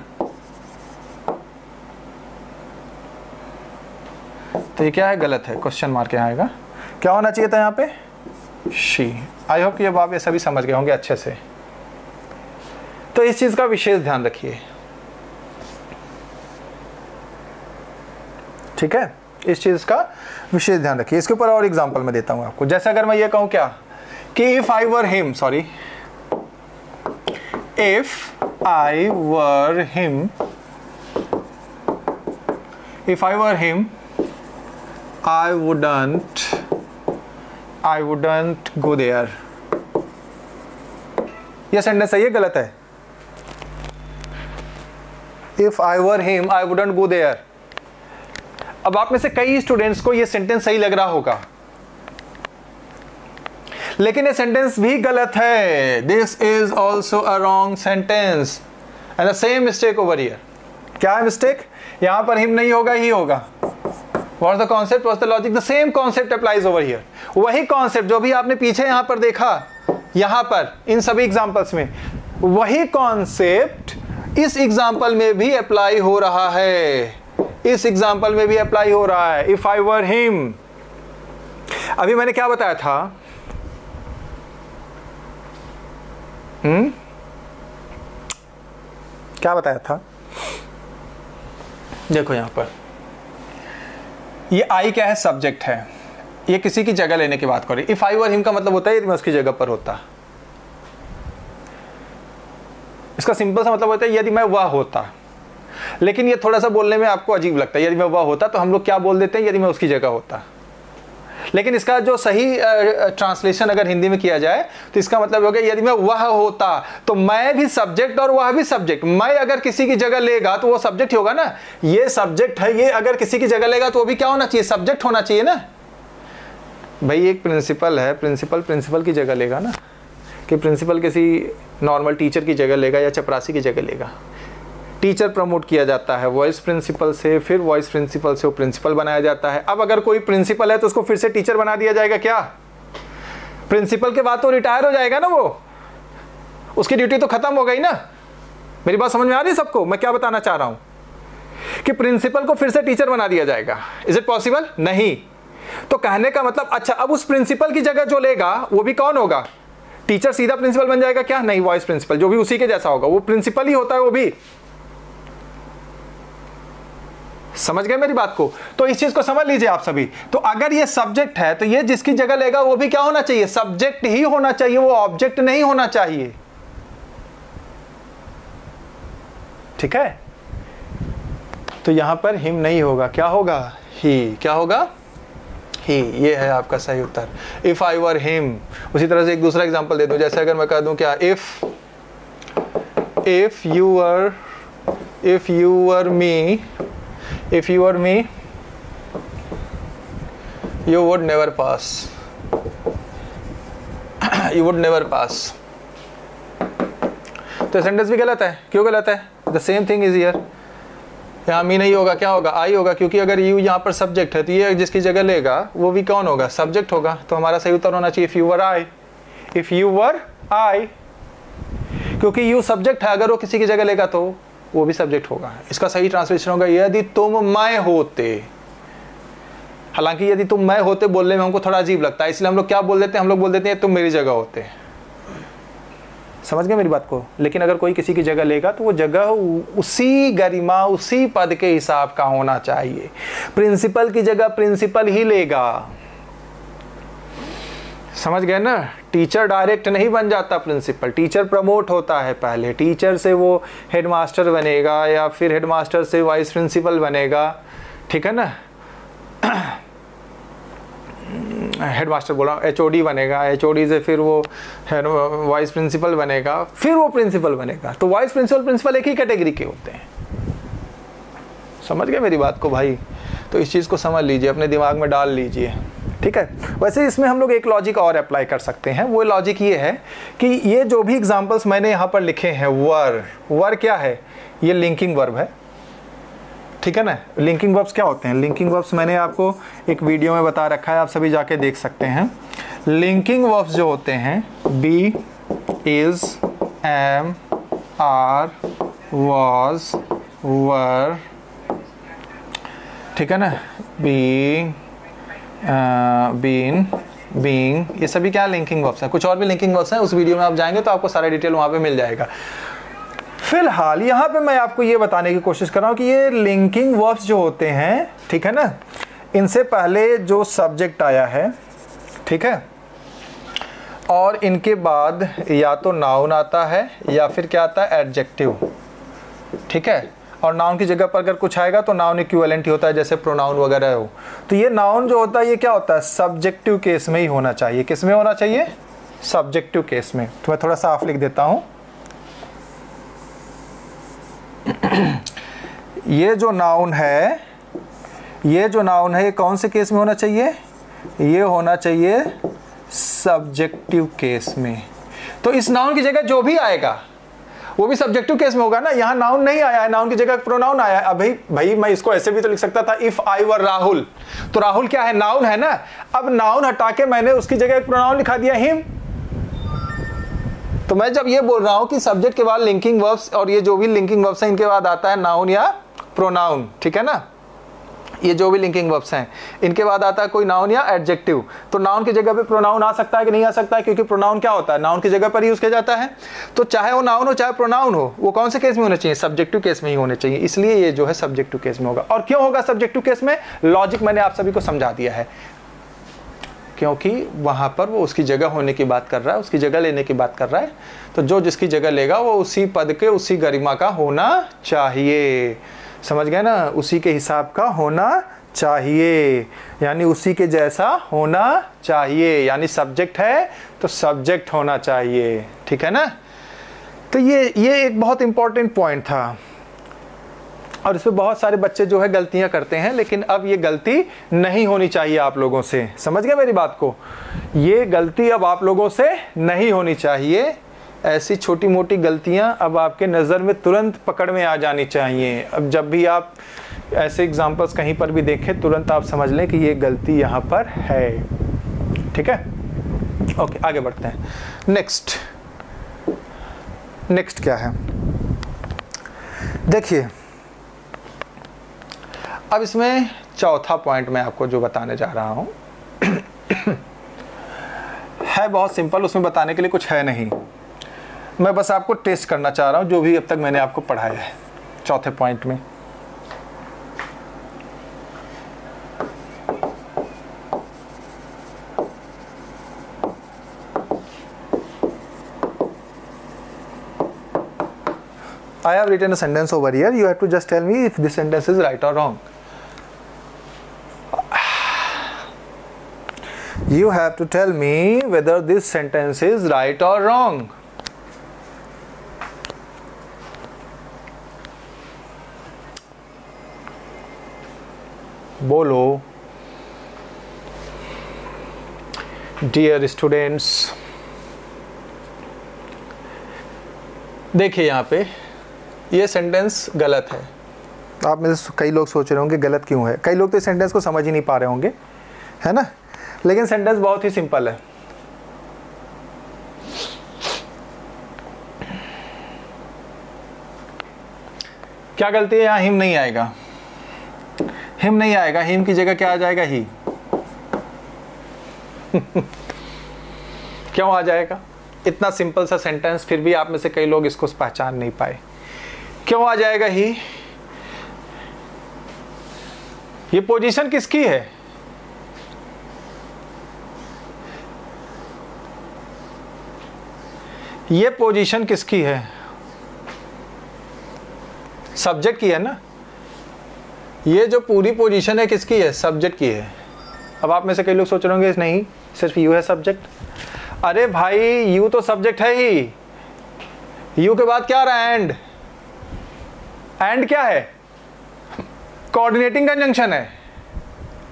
तो ये क्या है? गलत है, क्वेश्चन मार्क यहाँ आएगा। क्या होना चाहिए था यहाँ पे? शी। आई होप कि अब आप ये सभी समझ गए होंगे अच्छे से। तो इस चीज का विशेष ध्यान रखिए, ठीक है, इस चीज का विशेष ध्यान रखिए। इसके ऊपर और एग्जांपल मैं देता हूं आपको। जैसे अगर मैं ये कहूं क्या कि if I were him, sorry, if I were him, if I were him I wouldn't go there। यह सेंटेंस सही है गलत है? If I were him, I wouldn't go there। अब आप में से कई स्टूडेंट्स को यह सेंटेंस सही लग रहा होगा, लेकिन यह सेंटेंस भी गलत है। This is also a wrong sentence and the same mistake over here। क्या है मिस्टेक? यहां पर हिम नहीं होगा, ही होगा। What's the concept? What's the logic? The same concept applies over here। वही कॉन्सेप्ट जो भी आपने पीछे यहां पर देखा, यहां पर इन सभी एग्जांपल्स में, वही कॉन्सेप्ट इस एग्जांपल में भी अप्लाई हो रहा है, इस एग्जांपल में भी अप्लाई हो रहा है। इफ आई वर हिम, अभी मैंने क्या बताया था? क्या बताया था? देखो यहां पर ये आई क्या है? सब्जेक्ट है। ये किसी की जगह लेने की बात कर रही। इफ आई वर हिम का मतलब होता है यदि मैं उसकी जगह पर होता। इसका सिंपल सा मतलब होता है यदि मैं वह होता। लेकिन ये थोड़ा सा बोलने में आपको अजीब लगता है, यदि मैं वह होता, तो हम लोग क्या बोल देते हैं? यदि मैं उसकी जगह होता। लेकिन इसका जो सही ट्रांसलेशन अगर हिंदी में किया जाए तो इसका मतलब हो गया यदि मैं वह होता, तो मैं भी सब्जेक्ट और वह भी सब्जेक्ट। मैं अगर किसी की जगह लेगा तो वो सब्जेक्ट होगा ना। ये सब्जेक्ट है, ये अगर किसी की जगह लेगा तो वो भी क्या होना चाहिए? सब्जेक्ट होना चाहिए ना। भाई एक प्रिंसिपल है, प्रिंसिपल की जगह लेगा ना, कि प्रिंसिपल किसी नॉर्मल टीचर की जगह लेगा या चपरासी की जगह लेगा। टीचर प्रमोट किया जाता है वाइस प्रिंसिपल से, फिर वाइस प्रिंसिपल से वो प्रिंसिपल बनाया जाता है। अब अगर कोई प्रिंसिपल है तो उसको फिर से टीचर बना दिया जाएगा क्या? प्रिंसिपल के बाद तो रिटायर हो जाएगा ना, वो उसकी ड्यूटी तो खत्म हो गई ना। मेरी बात समझ में आ रही है सबको? मैं क्या बताना चाह रहा हूं कि प्रिंसिपल को फिर से टीचर बना दिया जाएगा। Is it possible? नहीं। तो कहने का मतलब, अच्छा अब उस प्रिंसिपल की जगह जो लेगा वो भी कौन होगा? टीचर सीधा प्रिंसिपल बन जाएगा क्या? नहीं, वाइस प्रिंसिपल जो भी उसी के जैसा होगा, वो प्रिंसिपल ही होता है वो भी। समझ गए मेरी बात को? तो इस चीज को समझ लीजिए आप सभी। तो अगर ये सब्जेक्ट है तो ये जिसकी जगह लेगा वो भी क्या होना चाहिए? सब्जेक्ट ही होना चाहिए, वो ऑब्जेक्ट नहीं होना चाहिए। ठीक है? तो यहां पर हिम नहीं होगा, क्या होगा? ही। क्या होगा? ही। ये है आपका सही उत्तर। If I were him. उसी तरह से एक दूसरा एग्जांपल दे दूं, जैसे अगर मैं कह दूं क्या, if you were me, if you were me, you would never pass। you would never pass। तो सेंटेंस भी गलत है। क्यों गलत है? the same thing is here। यहाँ मी नहीं होगा, क्या होगा? आई होगा, क्योंकि अगर यू यहाँ पर सब्जेक्ट है तो ये जिसकी जगह लेगा वो भी कौन होगा? सब्जेक्ट होगा। तो हमारा सही उत्तर होना चाहिए if you were I। if you were I, क्योंकि यू सब्जेक्ट है, अगर वो किसी की जगह लेगा तो वो भी सब्जेक्ट होगा। इसका सही ट्रांसलेशन होगा यदि तुम मैं होते। हालांकि यदि तुम मैं होते बोलने में हमको थोड़ा अजीब लगता है, इसलिए हम लोग क्या बोल देते हैं? हम लोग बोल देते हैं तुम मेरी जगह होते। समझ गए मेरी बात को? लेकिन अगर कोई किसी की जगह लेगा तो वो जगह उसी गरिमा, उसी पद के हिसाब का होना चाहिए। प्रिंसिपल की जगह प्रिंसिपल ही लेगा। समझ गए ना? टीचर डायरेक्ट नहीं बन जाता प्रिंसिपल, टीचर प्रमोट होता है पहले। टीचर से वो हेडमास्टर बनेगा या फिर हेडमास्टर से वाइस प्रिंसिपल बनेगा। ठीक है ना? हेडमास्टर बोला, एचओडी बनेगा, एचओडी से फिर वो वाइस प्रिंसिपल बनेगा, फिर वो प्रिंसिपल बनेगा। तो वाइस प्रिंसिपल एक ही कैटेगरी के होते हैं। समझ गए मेरी बात को भाई? तो इस चीज़ को समझ लीजिए, अपने दिमाग में डाल लीजिए। ठीक है? वैसे इसमें हम लोग एक लॉजिक और अप्लाई कर सकते हैं। वो लॉजिक ये है कि ये जो भी एग्जांपल्स मैंने यहाँ पर लिखे हैं, वर क्या है? ये लिंकिंग वर्ब है। ठीक है ना? लिंकिंग वर्ब्स क्या होते हैं? लिंकिंग वर्ब्स मैंने आपको एक वीडियो में बता रखा है, आप सभी जाके देख सकते हैं। लिंकिंग वर्ब्स जो होते हैं, be, is, am, are, was, were, ठीक है ना, बीइंग, बीइंग, ये सभी क्या लिंकिंग वर्ब्स हैं। कुछ और भी लिंकिंग वर्ब्स हैं, उस वीडियो में आप जाएंगे तो आपको सारा डिटेल वहाँ पे मिल जाएगा। फिलहाल यहाँ पे मैं आपको ये बताने की कोशिश कर रहा हूँ कि ये लिंकिंग वर्ब्स जो होते हैं, ठीक है ना, इनसे पहले जो सब्जेक्ट आया है, ठीक है, और इनके बाद या तो नाउन आता है या फिर क्या आता है, एडजेक्टिव, ठीक है। और नाउन की जगह पर अगर कुछ आएगा तो नाउन इक्विवेलेंट ही होता है, जैसे प्रोनाउन वगैरह हो। तो ये नाउन जो होता है ये क्या होता है, सब्जेक्टिव केस में ही होना चाहिए। किस में होना चाहिए, सब्जेक्टिव केस में। तो मैं थोड़ा साफ लिख देता हूँ। ये जो नाउन है, ये जो नाउन है, ये कौन से केस में होना चाहिए, ये होना चाहिए सब्जेक्टिव केस में। तो इस नाउन की जगह जो भी आएगा वो भी सब्जेक्टिव केस में होगा ना। यहाँ नाउन नहीं आया है, नाउन की जगह प्रोनाउन आया है। अब भाई मैं इसको ऐसे भी तो लिख सकता था, इफ आई वर राहुल। तो राहुल क्या है, नाउन है ना। अब नाउन हटा के मैंने उसकी जगह एक प्रोनाउन लिखा दिया, हिम। तो मैं जब ये बोल रहा हूं कि सब्जेक्ट के बाद लिंकिंग वर्ब्स, और ये जो भी लिंकिंग वर्ब्स हैं इनके बाद आता है नाउन या प्रोनाउन, ठीक है ना। ये जो भी लिंकिंग वर्ब्स हैं इनके बाद आता है कोई नाउन या एडजेक्टिव। तो नाउन की जगह पे प्रोनाउन आ सकता है कि नहीं आ सकता है, क्योंकि प्रोनाउन क्या होता है, नाउन की जगह पर यूज किया जाता है। तो चाहे वो नाउन हो चाहे प्रोनाउन हो, वो कौन से केस में होने चाहिए, सब्जेक्टिव केस में ही होने चाहिए। इसलिए ये जो है सब्जेक्टिव केस में होगा। और क्यों होगा सब्जेक्टिव केस में, लॉजिक मैंने आप सभी को समझा दिया है। क्योंकि वहां पर वो उसकी जगह होने की बात कर रहा है, उसकी जगह लेने की बात कर रहा है। तो जो जिसकी जगह लेगा वो उसी पद के, उसी गरिमा का होना चाहिए। समझ गए ना, उसी के हिसाब का होना चाहिए, यानी उसी के जैसा होना चाहिए। यानी सब्जेक्ट है तो सब्जेक्ट होना चाहिए, ठीक है ना। तो ये एक बहुत इंपॉर्टेंट पॉइंट था, और इसमें बहुत सारे बच्चे जो है गलतियां करते हैं, लेकिन अब ये गलती नहीं होनी चाहिए आप लोगों से। समझ गए मेरी बात को, ये गलती अब आप लोगों से नहीं होनी चाहिए। ऐसी छोटी मोटी गलतियां अब आपके नज़र में तुरंत पकड़ में आ जानी चाहिए। अब जब भी आप ऐसे एग्जाम्पल्स कहीं पर भी देखें, तुरंत आप समझ लें कि ये गलती यहाँ पर है, ठीक है। ओके, आगे बढ़ते हैं। नेक्स्ट क्या है, देखिए। अब इसमें चौथा पॉइंट मैं आपको जो बताने जा रहा हूँ है बहुत सिंपल, उसमें बताने के लिए कुछ है नहीं। मैं बस आपको टेस्ट करना चाह रहा हूँ जो भी अब तक मैंने आपको पढ़ाया है चौथे पॉइंट में। I have written a sentence over here. You have to just tell me if this sentence is right or wrong. You have to tell me whether this sentence is right or wrong. बोलो dear students. देखिए यहाँ पे ये sentence गलत है। आप में से कई लोग सोच रहे होंगे गलत क्यों है, कई लोग तो इस सेंटेंस को समझ ही नहीं पा रहे होंगे, है ना। लेकिन सेंटेंस बहुत ही सिंपल है। क्या गलती है, यहाँ हिम नहीं आएगा, हिम नहीं आएगा, हिम की जगह क्या आ जाएगा, ही। क्यों आ जाएगा, इतना सिंपल सा सेंटेंस, फिर भी आप में से कई लोग इसको पहचान नहीं पाए। क्यों आ जाएगा ही, ये पोजीशन किसकी है, ये पोजीशन किसकी है, सब्जेक्ट की है ना। ये जो पूरी पोजीशन है किसकी है, सब्जेक्ट की है। अब आप में से कई लोग सोच रहे होंगे नहीं सिर्फ यू है सब्जेक्ट। अरे भाई यू तो सब्जेक्ट है ही, यू के बाद क्या आ रहा है, एंड। एंड क्या है, कोऑर्डिनेटिंग कंजंक्शन है।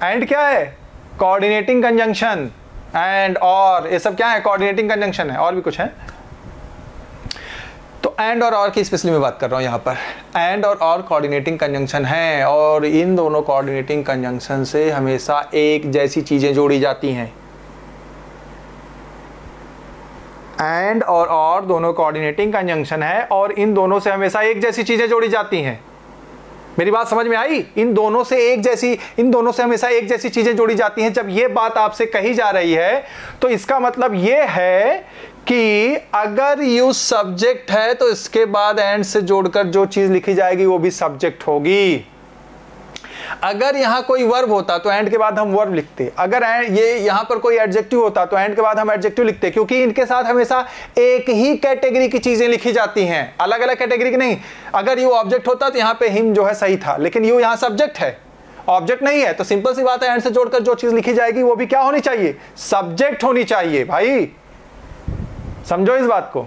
एंड क्या है, कोऑर्डिनेटिंग कंजंक्शन। एंड और ये सब क्या है, कोऑर्डिनेटिंग कंजंक्शन है। और भी कुछ है तो एंड और की स्पेशली मैं बात कर रहा हूं यहां पर। एंड और कोऑर्डिनेटिंग कंजंक्शन है, और इन दोनों कोऑर्डिनेटिंग कंजंक्शन से हमेशा एक जैसी चीजें जोड़ी जाती हैं। एंड और दोनों कोऑर्डिनेटिंग कंजंक्शन है, और इन दोनों से हमेशा एक जैसी चीजें जोड़ी जाती हैं। मेरी बात समझ में आई? इन दोनों से हमेशा एक जैसी चीजें जोड़ी जाती हैं। जब ये बात आपसे कही जा रही है तो इसका मतलब ये है कि अगर यू सब्जेक्ट है तो इसके बाद एंड से जोड़कर जो चीज लिखी जाएगी वो भी सब्जेक्ट होगी। अगर यहां कोई वर्ब होता तो एंड के बाद हम वर्ब लिखते, अगर ये यहां पर कोई एडजेक्टिव होता तो एंड के बाद हम एडजेक्टिव लिखते, क्योंकि इनके साथ हमेशा एक ही कैटेगरी की चीजें लिखी जाती हैं, अलग अलग कैटेगरी की नहीं। अगर यू ऑब्जेक्ट होता तो यहां पे हिम जो है सही था, लेकिन यू यहां सब्जेक्ट है, ऑब्जेक्ट नहीं है, तो सिंपल सी बात है एंड से जोड़कर जो चीज लिखी जाएगी वो भी क्या होनी चाहिए? सब्जेक्ट होनी चाहिए। भाई समझो इस बात को,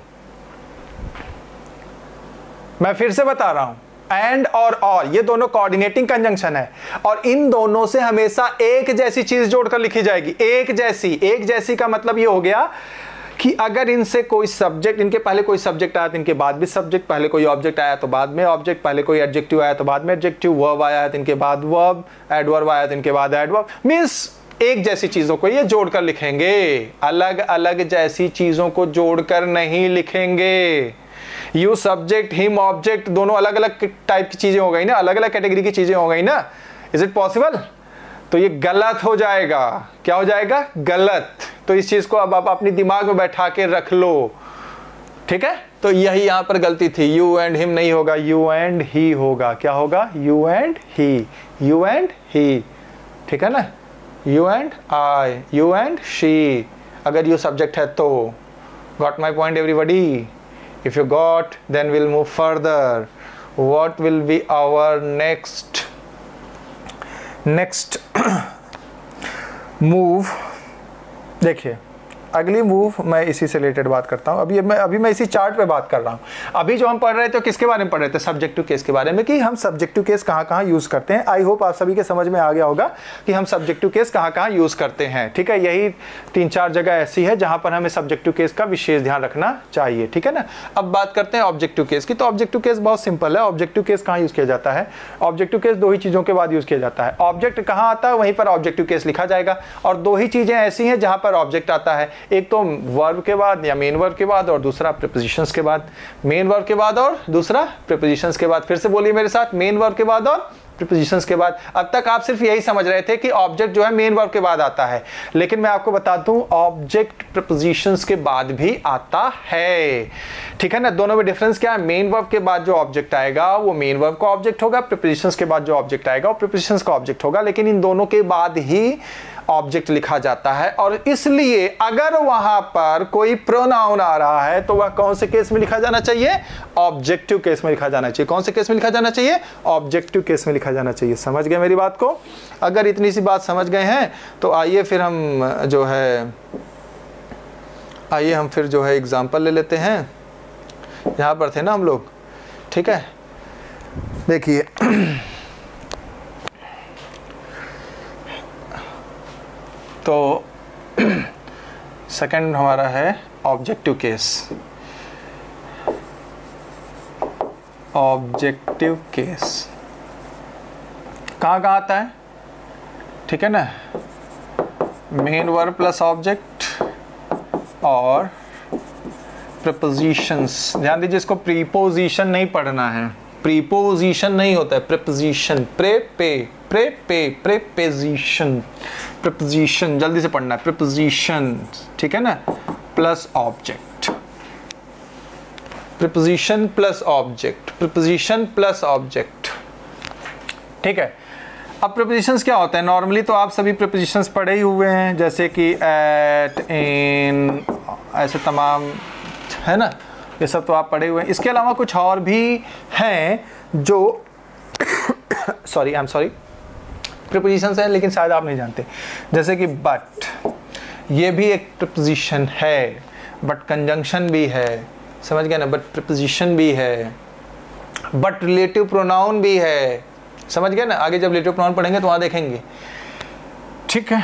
मैं फिर से बता रहा हूं, एंड और ये दोनों कोऑर्डिनेटिंग कंजंक्शन है और इन दोनों से हमेशा एक जैसी चीज जोड़कर लिखी जाएगी। एक जैसी का मतलब ये हो गया कि अगर इनसे कोई सब्जेक्ट, इनके पहले कोई सब्जेक्ट आया तो इनके बाद भी सब्जेक्ट, पहले कोई ऑब्जेक्ट आया तो बाद में ऑब्जेक्ट, पहले कोई एडजेक्टिव आया तो बाद में एडजेक्टिव, वर्ब आया तो इनके बाद वर्ब, एडवर्ब आया तो इनके बाद एडवर्ब, मींस एक जैसी चीजों को ये जोड़कर लिखेंगे, अलग अलग जैसी चीजों को जोड़कर नहीं लिखेंगे। यू सब्जेक्ट, हिम ऑब्जेक्ट, दोनों अलग अलग टाइप की चीजें हो गई ना, अलग अलग कैटेगरी की चीजें हो गई ना। Is it possible? तो ये गलत हो जाएगा। क्या हो जाएगा? गलत। तो इस चीज को अब आप अपनी दिमाग में बैठा के रख लो, ठीक है? तो यही यहां पर गलती थी, यू एंड हिम नहीं होगा, यू एंड ही होगा। क्या होगा? You and he, you and he, ठीक है ना? You and I, you and she, अगर यू सब्जेक्ट है तो। Got my point everybody? If you got, then we'll move further. What will be our next move? देखिए, अगली move मैं इसी से रिलेटेड बात करता हूँ। अभी मैं इसी चार्ट पे बात कर रहा हूँ। अभी जो हम पढ़ रहे थे किसके बारे में पढ़ रहे थे? सब्जेक्टिव केस के बारे में, कि हम सब्जेक्टिव केस कहाँ कहाँ यूज़ करते हैं। आई होप आप सभी के समझ में आ गया होगा कि हम सब्जेक्टिव केस कहाँ कहाँ यूज़ करते हैं, ठीक है? यही 3-4 जगह ऐसी है जहाँ पर हमें सब्जेक्टिव केस का विशेष ध्यान रखना चाहिए, ठीक है ना? अब बात करते हैं ऑब्जेक्टिव केस की। तो ऑब्जेक्टिव केस बहुत सिंपल है। ऑब्जेक्टिव केस कहाँ यूज़ किया जाता है? ऑब्जेक्टिव केस दो ही चीज़ों के बाद यूज़ किया जाता है। ऑब्जेक्ट कहाँ आता है वहीं पर ऑब्जेक्टिव केस लिखा जाएगा, और दो ही चीज़ें ऐसी हैं जहाँ पर ऑब्जेक्ट आता है, एक तो वर्ब के बाद या मेन वर्ब के बाद, और दूसरा प्रीपोजिशंस के बाद। मेन वर्ब के बाद और दूसरा प्रीपोजिशंस के बाद। फिर से बोलिए मेरे साथ, मेन वर्ब के बाद और प्रीपोजिशंस के बाद। अब तक आप सिर्फ यही समझ रहे थे कि ऑब्जेक्ट जो है मेन वर्ब के बाद आता है, लेकिन मैं आपको बता दूं ऑब्जेक्ट प्रीपोजिशंस के बाद भी आता है, ठीक है ना? दोनों में डिफरेंस क्या है? मेन वर्ब के बाद जो ऑब्जेक्ट आएगा वो मेन वर्ब का ऑब्जेक्ट होगा, प्रीपोजिशंस के बाद जो ऑब्जेक्ट आएगा वो प्रीपोजिशंस का ऑब्जेक्ट होगा, लेकिन इन दोनों के बाद ही ऑब्जेक्ट लिखा जाता है। और इसलिए अगर वहां पर कोई प्रोनाउन आ रहा है तो वह कौन से केस में लिखा जाना चाहिए? ऑब्जेक्टिव केस में लिखा जाना चाहिए। कौन से केस में लिखा जाना चाहिए? ऑब्जेक्टिव केस में लिखा जाना चाहिए। समझ गए मेरी बात को? अगर इतनी सी बात समझ गए हैं तो आइए फिर हम जो है एग्जाम्पल ले लेते हैं। यहां पर थे ना हम लोग, ठीक है? देखिए तो सेकंड हमारा है ऑब्जेक्टिव केस। ऑब्जेक्टिव केस कहाँ कहाँ आता है? ठीक है ना? मेन वर्ब प्लस ऑब्जेक्ट और प्रीपोजिशंस। ध्यान दीजिए, इसको प्रीपोजिशन नहीं पढ़ना है, प्रीपोजिशन नहीं होता है, प्रीपोजिशन। प्रीपोजिशन, प्रीपोजिशन जल्दी से पढ़ना है, प्रीपोजिशन, ठीक है ना? Plus object, preposition plus object, preposition plus object, ठीक है? अब प्रीपोजिशंस क्या होते हैं? नॉर्मली तो आप सभी प्रीपोजिशंस पढ़े ही हुए हैं, जैसे कि एट, इन, ऐसे तमाम, है ना? ये सब तो आप पढ़े हुए हैं। इसके अलावा कुछ और भी हैं जो आई एम सॉरी प्रीपोजिशंस हैं, लेकिन शायद आप नहीं जानते। जैसे कि बट, ये भी एक प्रीपोजिशन है, बट कंजंक्शन भी है, समझ गए ना? बट प्रीपोजिशन भी है, बट रिलेटिव प्रोनाउन भी है, समझ गए ना? आगे जब रिलेटिव प्रोनाउन पढ़ेंगे तो वहां देखेंगे, ठीक है?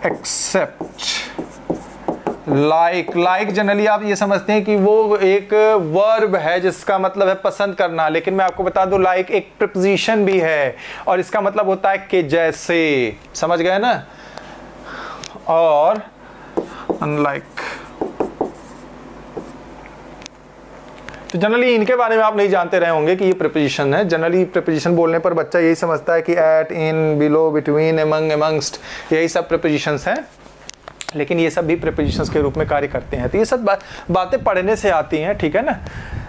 एक्सेप्ट, लाइक जनरली आप ये समझते हैं कि वो एक वर्ब है जिसका मतलब है पसंद करना, लेकिन मैं आपको बता दूं लाइक एक प्रीपोजिशन भी है और इसका मतलब होता है कि जैसे, समझ गए ना? और अनलाइक, तो जनरली इनके बारे में आप नहीं जानते रहे होंगे कि ये प्रीपोजिशन है। जनरली प्रीपोजिशन बोलने पर बच्चा यही समझता है कि एट, इन, बिलो, बिटवीन, एमंग, एमंगस्ट, यही सब प्रीपोजिशंस हैं, लेकिन ये सब भी प्रीपोजिशंस के रूप में कार्य करते हैं। तो ये सब बातें पढ़ने से आती हैं, ठीक है ना।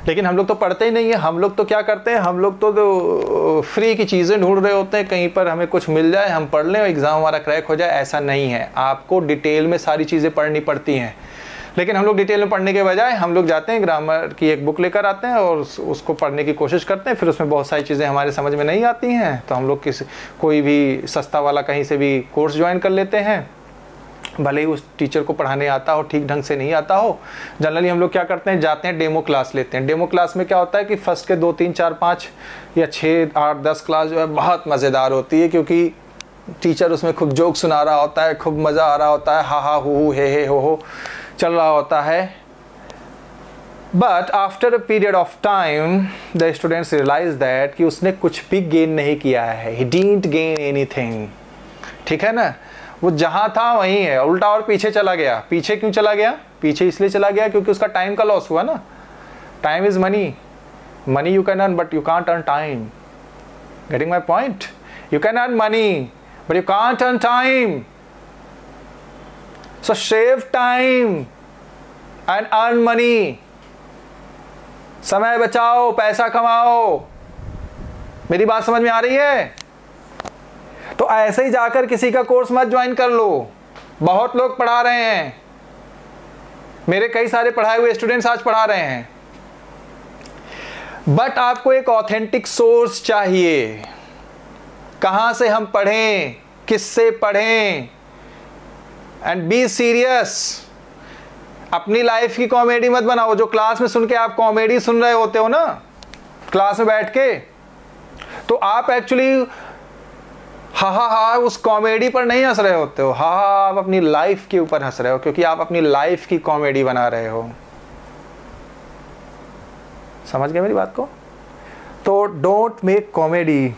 लेकिन हम लोग तो पढ़ते ही नहीं है। हम लोग तो क्या करते हैं, हम लोग तो फ्री की चीज़ें ढूंढ रहे होते हैं, कहीं पर हमें कुछ मिल जाए, हम पढ़ लें, एग्ज़ाम हमारा क्रैक हो जाए। ऐसा नहीं है, आपको डिटेल में सारी चीज़ें पढ़नी पड़ती हैं। लेकिन हम लोग डिटेल में पढ़ने के बजाय हम लोग जाते हैं, ग्रामर की एक बुक लेकर आते हैं और उसको पढ़ने की कोशिश करते हैं। फिर उसमें बहुत सारी चीज़ें हमारे समझ में नहीं आती हैं, तो हम लोग कोई भी सस्ता वाला कहीं से भी कोर्स ज्वाइन कर लेते हैं, भले ही उस टीचर को पढ़ाने आता हो, ठीक ढंग से नहीं आता हो। जनरली हम लोग क्या करते हैं, जाते हैं डेमो क्लास लेते हैं। डेमो क्लास में क्या होता है कि फर्स्ट के 2, 3, 4, 5 या 6, 8, 10 क्लास जो है बहुत मज़ेदार होती है, क्योंकि टीचर उसमें खूब जोक सुना रहा होता है, खूब मज़ा आ रहा होता है, हा हा हु हे हो चल रहा होता है। But after a period of time the students realise that कि उसने कुछ भी गेन नहीं किया है, ही डिडंट गेन एनीथिंग, ठीक है ना। वो जहाँ था वहीं है, उल्टा और पीछे चला गया। पीछे क्यों चला गया? पीछे इसलिए चला गया क्योंकि उसका टाइम का लॉस हुआ ना। Time is money, money you can earn but you can't earn time. Getting my point? You can earn money but you can't earn time. So save time and earn money. समय बचाओ, पैसा कमाओ। मेरी बात समझ में आ रही है? तो ऐसे ही जाकर किसी का कोर्स मत ज्वाइन कर लो। बहुत लोग पढ़ा रहे हैं, मेरे कई सारे पढ़ाए हुए स्टूडेंट्स आज पढ़ा रहे हैं, बट आपको एक ऑथेंटिक सोर्स चाहिए। कहां से हम पढ़ें, किससे पढ़ें, एंड बी सीरियस। अपनी लाइफ की कॉमेडी मत बनाओ। जो क्लास में सुन के आप कॉमेडी सुन रहे होते हो ना, क्लास में बैठ के, तो आप एक्चुअली हा उस कॉमेडी पर नहीं हंस रहे होते हो। आप अपनी लाइफ के ऊपर हंस रहे हो, क्योंकि आप अपनी लाइफ की कॉमेडी बना रहे हो। समझ गए मेरी बात को? तो don't make comedy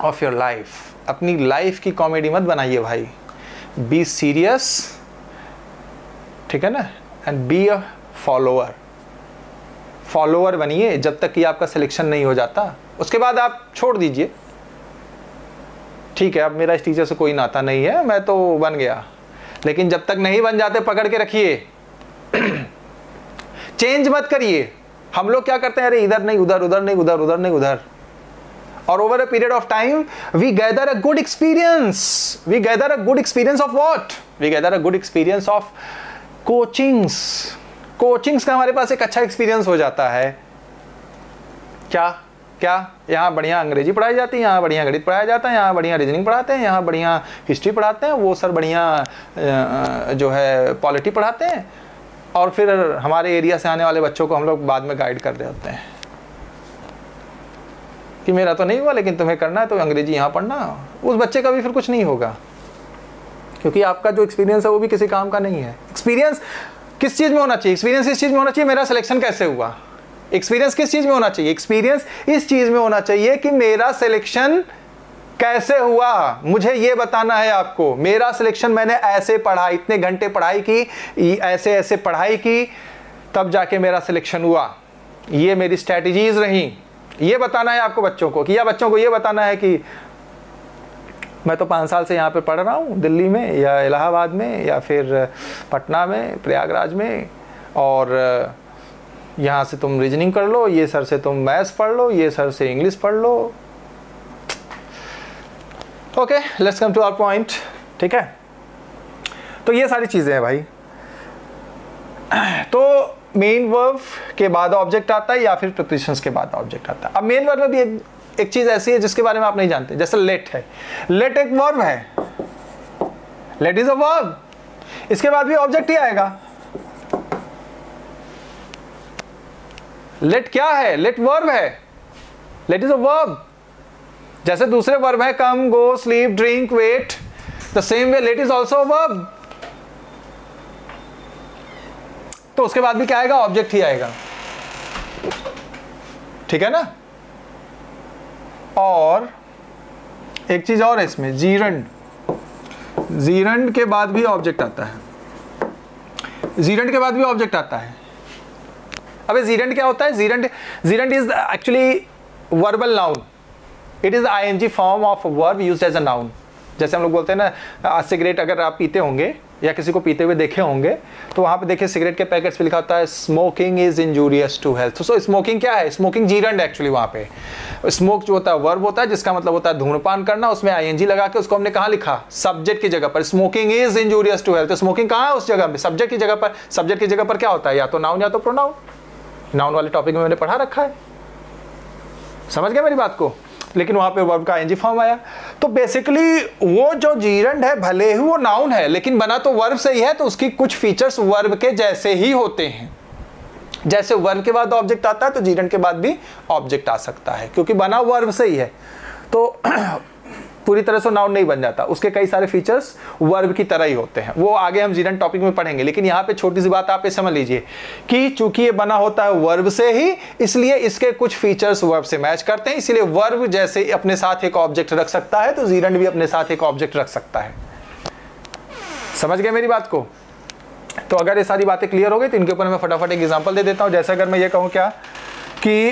of your life. अपनी लाइफ की कॉमेडी मत बनाइए भाई। बी सीरियस, ठीक है ना, and be a follower. Follower बनिए जब तक कि आपका सिलेक्शन नहीं हो जाता, उसके बाद आप छोड़ दीजिए। ठीक है, अब मेरा इस टीचर से कोई नाता नहीं है, मैं तो बन गया, लेकिन जब तक नहीं बन जाते पकड़ के रखिए। चेंज मत करिए। हम लोग क्या करते हैं, अरे इधर नहीं उधर, उधर नहीं उधर, उधर नहीं उधर, और over a period of time we gather a good experience. We gather a good experience of what? We gather a good experience of coachings. Coachings का हमारे पास एक अच्छा एक्सपीरियंस हो जाता है। क्या यहाँ बढ़िया अंग्रेजी पढ़ाई जाती है, यहाँ बढ़िया गणित पढ़ाया जाता है, यहाँ बढ़िया रीजनिंग पढ़ाते हैं, यहाँ बढ़िया हिस्ट्री पढ़ाते हैं, वो सर बढ़िया जो है पॉलिटी पढ़ाते हैं, और फिर हमारे एरिया से आने वाले बच्चों को हम लोग बाद में गाइड कर रहे होते हैं कि मेरा तो नहीं हुआ लेकिन तुम्हें करना है तो अंग्रेजी यहाँ पढ़ना। उस बच्चे का भी फिर कुछ नहीं होगा, क्योंकि आपका जो एक्सपीरियंस है वो भी किसी काम का नहीं है। एक्सपीरियंस किस चीज़ में होना चाहिए? एक्सपीरियंस इस चीज़ में होना चाहिए मेरा सिलेक्शन कैसे हुआ। एक्सपीरियंस किस चीज़ में होना चाहिए? एक्सपीरियंस इस चीज़ में होना चाहिए कि मेरा सिलेक्शन कैसे हुआ, मुझे ये बताना है आपको। मेरा सिलेक्शन मैंने ऐसे पढ़ा, इतने घंटे पढ़ाई की, ऐसे ऐसे पढ़ाई की, तब जाके मेरा सिलेक्शन हुआ। ये मेरी स्ट्रैटेजीज रही। ये बताना है आपको बच्चों को, कि या बच्चों को ये बताना है कि मैं तो 5 साल से यहाँ पे पढ़ रहा हूँ, दिल्ली में या इलाहाबाद में या फिर पटना में, प्रयागराज में, और यहाँ से तुम रीजनिंग कर लो, ये सर से तुम मैथ्स पढ़ लो, ये सर से इंग्लिश पढ़ लो। Okay, let's come to our point. ठीक है, तो ये सारी चीज़ें हैं भाई। तो मेन वर्ब के बाद ऑब्जेक्ट आता है या फिर प्रीपोजिशंस के बाद ऑब्जेक्ट आता है। अब मेन वर्ब में भी एक चीज़ ऐसी है जिसके बारे में आप नहीं जानते, जैसे लेट है। लेट एक वर्ब है, लेट इज अ वर्ब, इसके बाद भी ऑब्जेक्ट ही आएगा। लेट क्या है? लेट वर्ब है, लेट इज अ वर्ब। जैसे दूसरे वर्ब है come, go, sleep, drink, wait, the same way let is also a verb. तो उसके बाद भी क्या आएगा? ऑब्जेक्ट ही आएगा। ठीक है ना। और एक चीज और है इसमें, जीरंड। जीरंड के बाद भी ऑब्जेक्ट आता है, जीरंड के बाद भी ऑब्जेक्ट आता है। अबे जीरेंट क्या होता है? Gerund is actually verbal noun, it is ING form of verb used as a noun. जैसे हम लोग बोलते हैं ना, सिगरेट अगर आप पीते होंगे या किसी को पीते हुए देखे होंगे तो वहाँ पे देखिए सिगरेट के पैकेट्स पे लिखा होता है smoking is injurious to health. So smoking क्या है? स्मोकिंग जीरेंट एक्चुअली वहाँ पे। स्मोक जो होता है वर्ब होता है जिसका मतलब होता है धूम्रपान करना, उसमें आईएनजी लगा के उसको हमने कहाँ लिखा? सब्जेक्ट की जगह पर। Smoking is injurious to health, smoking कहाँ है? उस जगह पे, सब्जेक्ट की जगह पर। सब्जेक्ट की जगह पर क्या होता है? या तो नाउन या तो प्रोनाउन। नाउन वाले टॉपिक में मैंने पढ़ा रखा है, समझ गए मेरी बात को? लेकिन वहां पे वर्ब का आईएनजी फॉर्म आया। तो बेसिकली वो जो जीरेंट है भले ही वो नाउन है लेकिन बना तो वर्ब से ही है, तो उसकी कुछ फीचर्स वर्ब के जैसे ही होते हैं। जैसे वर्ब के बाद ऑब्जेक्ट आता है तो जीरेंट के बाद भी ऑब्जेक्ट आ सकता है, क्योंकि बना वर्ब से ही है तो पूरी तरह से नाउन नहीं बन जाता, उसके कई सारे फीचर्स वर्ब की तरह ही होते हैं। वो आगे हम जीरेंट टॉपिक में पढ़ेंगे। लेकिन यहाँ पे छोटी सी बात आप ये समझ लीजिए कि चूंकि ये बना होता है वर्ब से ही, इसलिए इसके कुछ फीचर्स वर्ब से मैच करते हैं। इसलिए वर्ब जैसे अपने साथ एक ऑब्जेक्ट रख सकता है तो जीरेंट भी अपने साथ एक ऑब्जेक्ट रख सकता है। समझ गए मेरी बात को? तो अगर ये सारी बातें क्लियर हो गई तो इनके ऊपर मैं फटाफट एक एग्जाम्पल दे देता हूँ। जैसे अगर मैं ये कहूँ क्या कि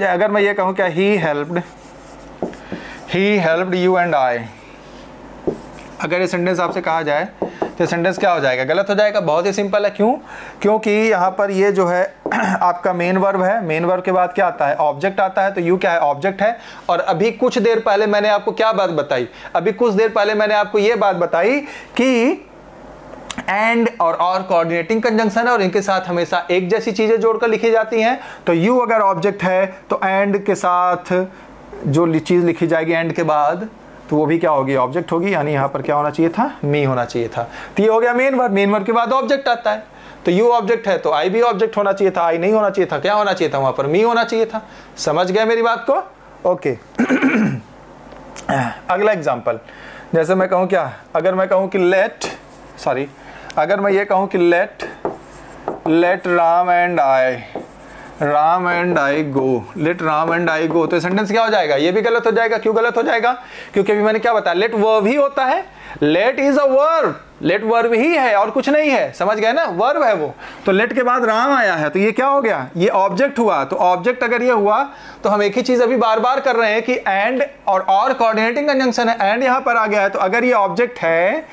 अगर मैं ये कहूँ क्या he helped you and I, अगर ये सेंटेंस आपसे कहा जाए तो सेंटेंस क्या हो जाएगा? गलत हो जाएगा। बहुत ही सिंपल है। क्यों? क्योंकि यहाँ पर ये जो है आपका मेन वर्ब है, मेन वर्ब के बाद क्या आता है? ऑब्जेक्ट आता है। तो यू क्या है? ऑब्जेक्ट है। और अभी कुछ देर पहले मैंने आपको क्या बात बताई? अभी कुछ देर पहले मैंने आपको ये बात बताई कि एंड और कोऑर्डिनेटिंग कंजंक्शन है और इनके साथ हमेशा एक जैसी चीजें जोड़कर लिखी जाती हैं। तो यू अगर ऑब्जेक्ट है तो एंड के साथ जो चीज लिखी जाएगी एंड के बाद तो वो भी क्या होगी? ऑब्जेक्ट होगी। यानी यहाँ पर क्या होना चाहिए था? मी होना चाहिए था। तो ये हो गया मेन वर्ब। मेन वर्ब के बाद ऑब्जेक्ट आता है तो यू ऑब्जेक्ट है तो आई भी ऑब्जेक्ट होना चाहिए था। आई नहीं होना चाहिए था। क्या होना चाहिए था? वहां पर मी होना चाहिए था। समझ गया मेरी बात को? ओके। अगला एग्जाम्पल, जैसे मैं कहूँ क्या, अगर मैं कहूँ कि अगर मैं ये कहूँ कि let Ram and I go, let Ram and I go, तो सेंटेंस क्या हो जाएगा? ये भी गलत हो जाएगा। क्यों गलत हो जाएगा? क्योंकि अभी मैंने क्या बताया? लेट वर्ब ही होता है। Let is a verb, let verb ही है और कुछ नहीं है। समझ गए ना? वर्ब है वो। तो लेट के बाद राम आया है तो ये क्या हो गया? ये ऑब्जेक्ट हुआ। तो ऑब्जेक्ट अगर ये हुआ तो हम एक ही चीज अभी बार बार कर रहे हैं कि एंड और कोऑर्डिनेटिंग कंजंक्शन है। एंड यहाँ पर आ गया है तो अगर ये ऑब्जेक्ट है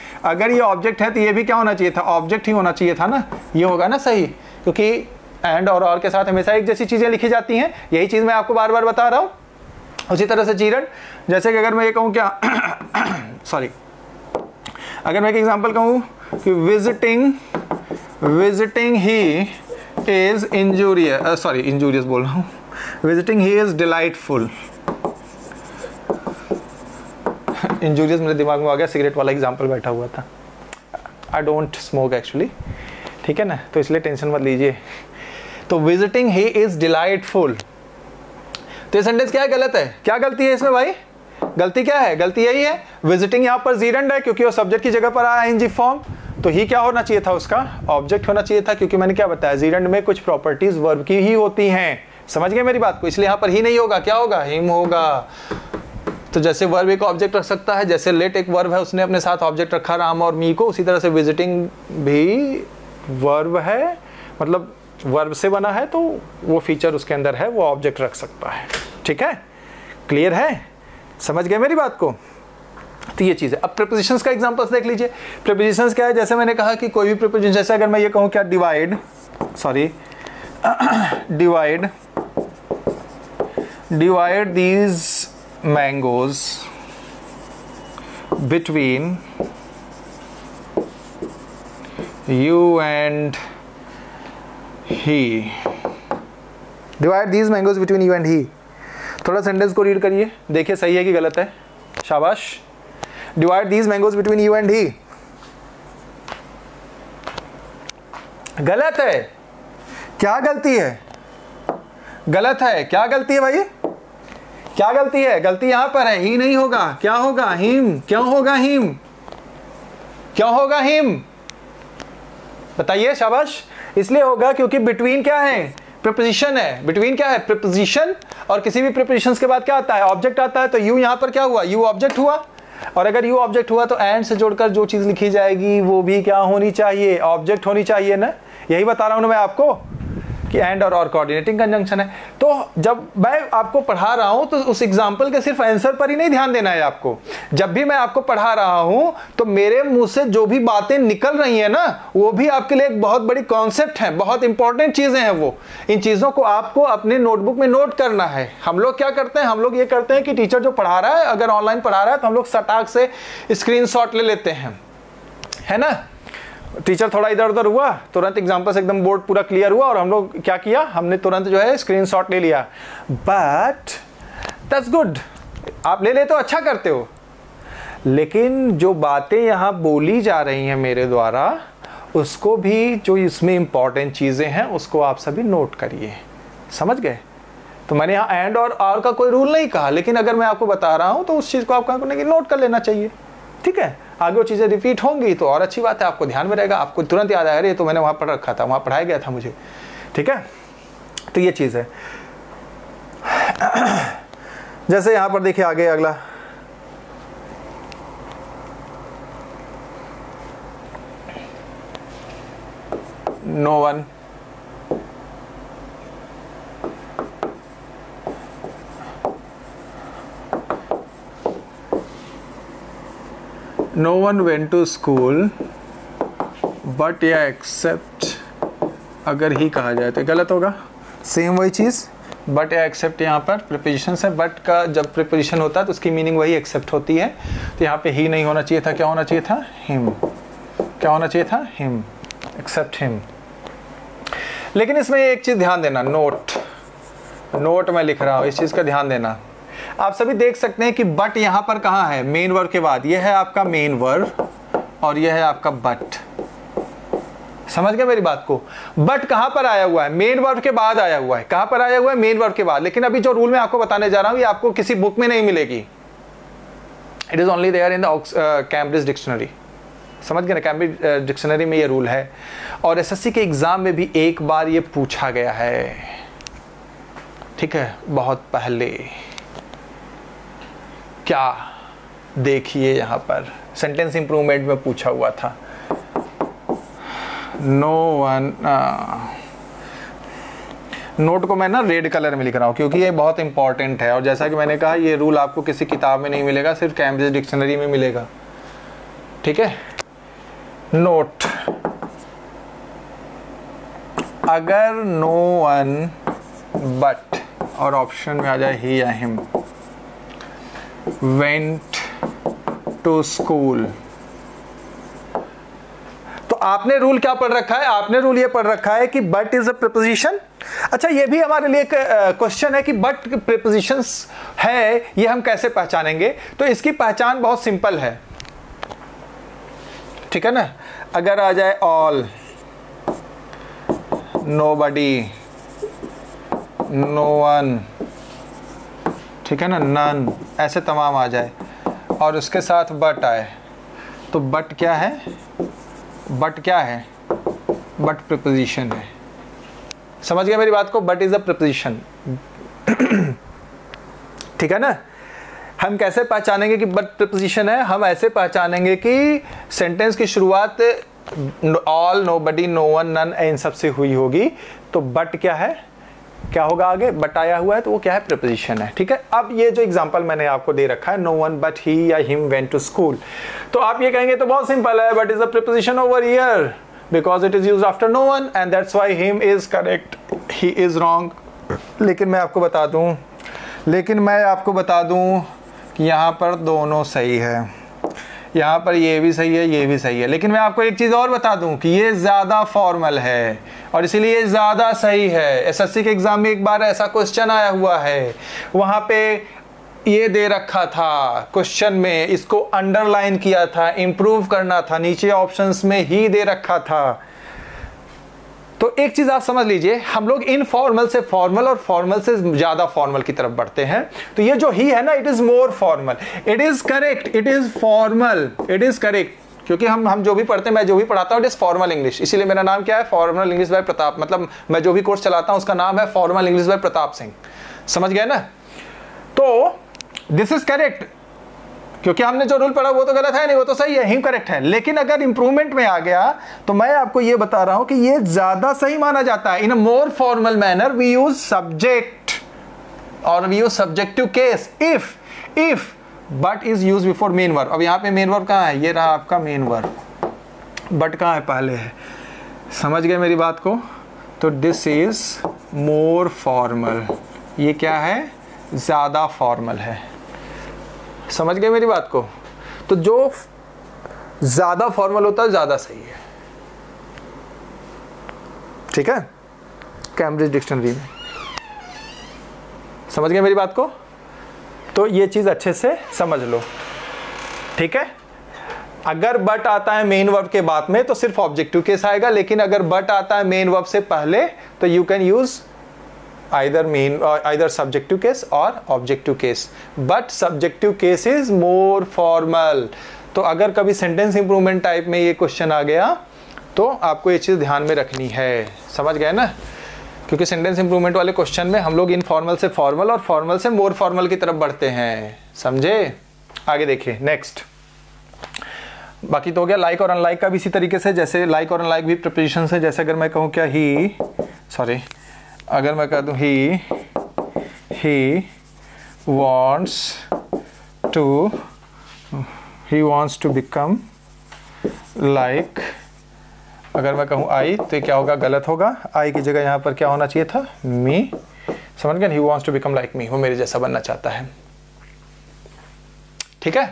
तो ये भी क्या होना चाहिए था? ऑब्जेक्ट ही होना चाहिए था ना। ये होगा ना सही, क्योंकि एंड और के साथ हमेशा एक जैसी चीजें लिखी जाती हैं। यही चीज मैं आपको बार बार बता रहा हूं। उसी तरह से जीरेंट, जैसे कि अगर मैं ये कहूं क्या अगर मैं एक एग्जांपल कहूं कि विजिटिंग ही इज इंजूरियस बोल रहा हूं, visiting he is delightful. Injurious मेरे दिमाग में आ गया, सिगरेट वाला एग्जांपल बैठा हुआ था। आई डोंट स्मोक एक्चुअली, ठीक है ना, तो इसलिए टेंशन मत लीजिए। तो विजिटिंग ही इज डिलाइटफुल, तो ये सेंटेंस क्या है? गलत है। क्या गलती है इसमें भाई? गलती क्या है? गलती यही है, विजिटिंग यहाँ पर जीरेंट है क्योंकि वो सब्जेक्ट की जगह पर आया आईएनजी फॉर्म। तो ही क्या होना चाहिए था? उसका ऑब्जेक्ट होना चाहिए था, क्योंकि मैंने क्या बताया? जीरेंट में कुछ प्रॉपर्टीज वर्ब की ही होती हैं। समझ गए मेरी बात को? इसलिए यहाँ पर ही नहीं होगा, क्या होगा? हिम होगा। तो जैसे वर्ब एक ऑब्जेक्ट रख सकता है, जैसे लेट एक वर्ब है उसने अपने साथ ऑब्जेक्ट रखा राम और मी को, उसी तरह से विजिटिंग भी वर्ब है, मतलब वर्ब से बना है, तो वो फीचर उसके अंदर है, वो ऑब्जेक्ट रख सकता है। ठीक है? क्लियर है? समझ गए मेरी बात को? तो ये चीज़ है। अब प्रीपोजिशंस का एग्जांपल्स देख लीजिए। प्रीपोजिशंस क्या है? जैसे मैंने कहा कि कोई भी प्रीपोजिशन, जैसे अगर मैं ये कहूँ क्या divide these mangoes between you and he, divide these mangoes between you and he. थोड़ा सेंटेंस को रीड करिए, देखिए सही है कि गलत है। शाबाश। Divide these mangoes between you and he, गलत है। क्या गलती है? गलत है। क्या गलती है भाई? क्या गलती है? गलती यहां पर है, ही नहीं होगा। क्या होगा? हिम। क्यों होगा हिम? क्यों होगा हिम? बताइए। शाबाश। इसलिए होगा क्योंकि बिटवीन क्या है? प्रीपोजिशन है। बिटवीन क्या है? प्रीपोजिशन। और किसी भी प्रीपोजिशन के बाद क्या आता है? ऑब्जेक्ट आता है। तो यू यहां पर क्या हुआ? यू ऑब्जेक्ट हुआ। और अगर यू ऑब्जेक्ट हुआ तो एंड से जोड़कर जो चीज लिखी जाएगी वो भी क्या होनी चाहिए? ऑब्जेक्ट होनी चाहिए ना। यही बता रहा हूं ना मैं आपको। कि एंड और कोऑर्डिनेटिंग कंजंक्शन है। तो जब मैं आपको पढ़ा रहा हूं तो उस एग्जांपल के सिर्फ आंसर पर ही नहीं ध्यान देना है आपको। जब भी मैं आपको पढ़ा रहा हूं तो मेरे मुंह से जो भी बातें निकल रही हैं ना, वो भी आपके लिए एक बहुत बड़ी कॉन्सेप्ट है, बहुत इंपॉर्टेंट चीजें हैं वो। इन चीजों को आपको अपने नोटबुक में नोट करना है। हम लोग क्या करते हैं, हम लोग ये करते हैं कि टीचर जो पढ़ा रहा है, अगर ऑनलाइन पढ़ा रहा है तो हम लोग सटाक से स्क्रीनशॉट ले लेते हैं, है ना। टीचर थोड़ा इधर उधर हुआ, तुरंत एग्जाम्पल से एकदम बोर्ड पूरा क्लियर हुआ और हम लोग क्या किया, हमने तुरंत जो है स्क्रीनशॉट ले लिया। बट दैट्स गुड, आप ले ले तो अच्छा करते हो, लेकिन जो बातें यहाँ बोली जा रही हैं मेरे द्वारा, उसको भी, जो इसमें इंपॉर्टेंट चीज़ें हैं उसको आप सभी नोट करिए। समझ गए। तो मैंने यहाँ एंड और आर का कोई रूल नहीं कहा, लेकिन अगर मैं आपको बता रहा हूँ तो उस चीज़ को आपको नोट कर लेना चाहिए। ठीक है, आगे वो चीज़ें रिपीट होंगी तो और अच्छी बात है, आपको ध्यान में रहेगा, आपको तुरंत याद आएगा, अरे तो मैंने वहाँ पढ़ रखा था, वहाँ पढ़ाया गया था मुझे। ठीक है, तो ये चीज़ है। जैसे यहाँ पर देखिए आगे अगला, no one no one went to school but या एक्सेप्ट अगर ही कहा जाए तो गलत होगा। सेम वही चीज़, बट या एक्सेप्ट यहाँ पर प्रीपोजिशन है। बट का जब प्रीपोजिशन होता है तो उसकी मीनिंग वही एक्सेप्ट होती है। तो यहाँ पे ही नहीं होना चाहिए था, क्या होना चाहिए था, हिम। क्या होना चाहिए था, हिम, एक्सेप्ट हिम। लेकिन इसमें एक चीज़ ध्यान देना, नोट मैं लिख रहा हूँ, इस चीज़ का ध्यान देना। आप सभी देख सकते हैं कि बट यहाँ पर कहाँ है, मेन वर्ब के बाद। यह है आपका मेन वर्ब और यह है आपका बट। समझ गए मेरी बात को। बट कहाँ पर आया हुआ है, मेन वर्ब के बाद आया हुआ है। कहाँ पर आया हुआ है, मेन वर्ब के बाद। लेकिन अभी जो रूल मैं आपको बताने जा रहा हूँ ये आपको किसी बुक में नहीं मिलेगी। It is only there in the Cambridge dictionary. समझ गए ना, कैम्ब्रिज डिक्शनरी में ये रूल है। और एसएससी के एग्जाम में भी एक बार ये पूछा गया है, ठीक है, बहुत पहले। क्या, देखिए यहाँ पर सेंटेंस इंप्रूवमेंट में पूछा हुआ था। नो वन, नोट को मैं ना रेड कलर में लिख रहा हूँ क्योंकि ये बहुत इंपॉर्टेंट है। और जैसा कि मैंने कहा ये रूल आपको किसी किताब में नहीं मिलेगा, सिर्फ कैम्ब्रिज डिक्शनरी में मिलेगा। ठीक है, नोट, अगर नो वन बट और ऑप्शन में आ जाए ही या हिम went to school, तो आपने रूल क्या पढ़ रखा है, आपने रूल ये पढ़ रखा है कि बट इज अ प्रीपोजिशन। अच्छा, ये भी हमारे लिए एक क्वेश्चन है कि बट प्रीपोजिशंस है, ये हम कैसे पहचानेंगे। तो इसकी पहचान बहुत सिंपल है, ठीक है ना। अगर आ जाए ऑल, नोबडी, नो वन, ठीक है ना, नन, ऐसे तमाम आ जाए और उसके साथ बट आए, तो बट क्या है, बट क्या है, बट प्रीपोजिशन है। समझ गया मेरी बात को, बट इज अ प्रीपोजिशन। ठीक है ना। हम कैसे पहचानेंगे कि बट प्रीपोजिशन है, हम ऐसे पहचानेंगे कि सेंटेंस की शुरुआत all, nobody, no one, none इन सब से हुई होगी। तो बट क्या है, क्या होगा आगे, बट आया हुआ है तो वो क्या है, प्रीपोजिशन है। ठीक है। अब ये जो एग्जांपल मैंने आपको दे रखा है, नो वन बट ही या हिम वेंट टू स्कूल, तो आप ये कहेंगे तो बहुत सिंपल है, but is a preposition over here because it is used after no one and that's why him is correct, he is wrong. लेकिन मैं आपको बता दूं कि यहाँ पर दोनों सही है, यहाँ पर ये भी सही है, ये भी सही है। लेकिन मैं आपको एक चीज़ और बता दूं कि ये ज़्यादा फॉर्मल है और इसीलिए ये ज़्यादा सही है। एसएससी के एग्ज़ाम में एक बार ऐसा क्वेश्चन आया हुआ है, वहाँ पे ये दे रखा था क्वेश्चन में, इसको अंडरलाइन किया था, इम्प्रूव करना था, नीचे ऑप्शंस में ही दे रखा था। तो एक चीज आप समझ लीजिए, हम लोग इनफॉर्मल से फॉर्मल और फॉर्मल से ज्यादा फॉर्मल की तरफ बढ़ते हैं। तो ये जो ही है ना, it is more formal, it is correct, it is formal, it is correct, क्योंकि हम जो भी पढ़ते हैं, मैं जो भी पढ़ाता हूँ, इट इज फॉर्मल इंग्लिश। इसीलिए मेरा नाम क्या है, फॉर्मल इंग्लिश बाय प्रताप। मतलब मैं जो भी कोर्स चलाता हूँ उसका नाम है formal English by Pratap Singh. समझ गए ना। तो दिस इज करेक्ट, क्योंकि हमने जो रूल पढ़ा वो तो गलत है नहीं, वो तो सही है, ही करेक्ट है। लेकिन अगर इंप्रूवमेंट में आ गया तो मैं आपको ये बता रहा हूं कि ये ज्यादा सही माना जाता है। In a more formal manner we use subject और we use subjective case if but is use before main verb. अब यहां पे मेन वर्ब कहां है? ये रहा आपका मेन वर्ब, बट कहां है? पहले है। समझ गए मेरी बात को? तो दिस इज मोर फॉर्मल, ये क्या है? ज्यादा फॉर्मल है। समझ गए मेरी बात को? तो जो ज्यादा फॉर्मल होता है ज्यादा सही है, ठीक है, कैम्ब्रिज डिक्शनरी में। समझ गए मेरी बात को? तो ये चीज अच्छे से समझ लो, ठीक है। अगर बट आता है मेन वर्ब के बाद में तो सिर्फ ऑब्जेक्टिव केस आएगा, लेकिन अगर बट आता है मेन वर्ब से पहले तो you can use either subjective case or objective case, but subjective case is more formal। तो अगर कभी सेंटेंस इंप्रूवमेंट टाइप में ये क्वेश्चन आ गया तो आपको ये चीज़ ध्यान में रखनी है। समझ गए ना? क्योंकि सेंटेंस इंप्रूवमेंट वाले क्वेश्चन में हम लोग इनफॉर्मल से फॉर्मल और फॉर्मल से मोर फॉर्मल की तरफ बढ़ते हैं। समझे? आगे देखिए नेक्स्ट। बाकी तो हो गया लाइक और अनलाइक का भी इसी तरीके से, जैसे लाइक और अनलाइक भी प्रीपोजिशन है। जैसे अगर मैं कहूँ क्या अगर मैं कह दूँ he wants to become like, अगर मैं कहूँ I तो ये क्या होगा? गलत होगा। I की जगह यहाँ पर क्या होना चाहिए था? me। समझ गए? he wants to become like me, वो मेरे जैसा बनना चाहता है, ठीक है।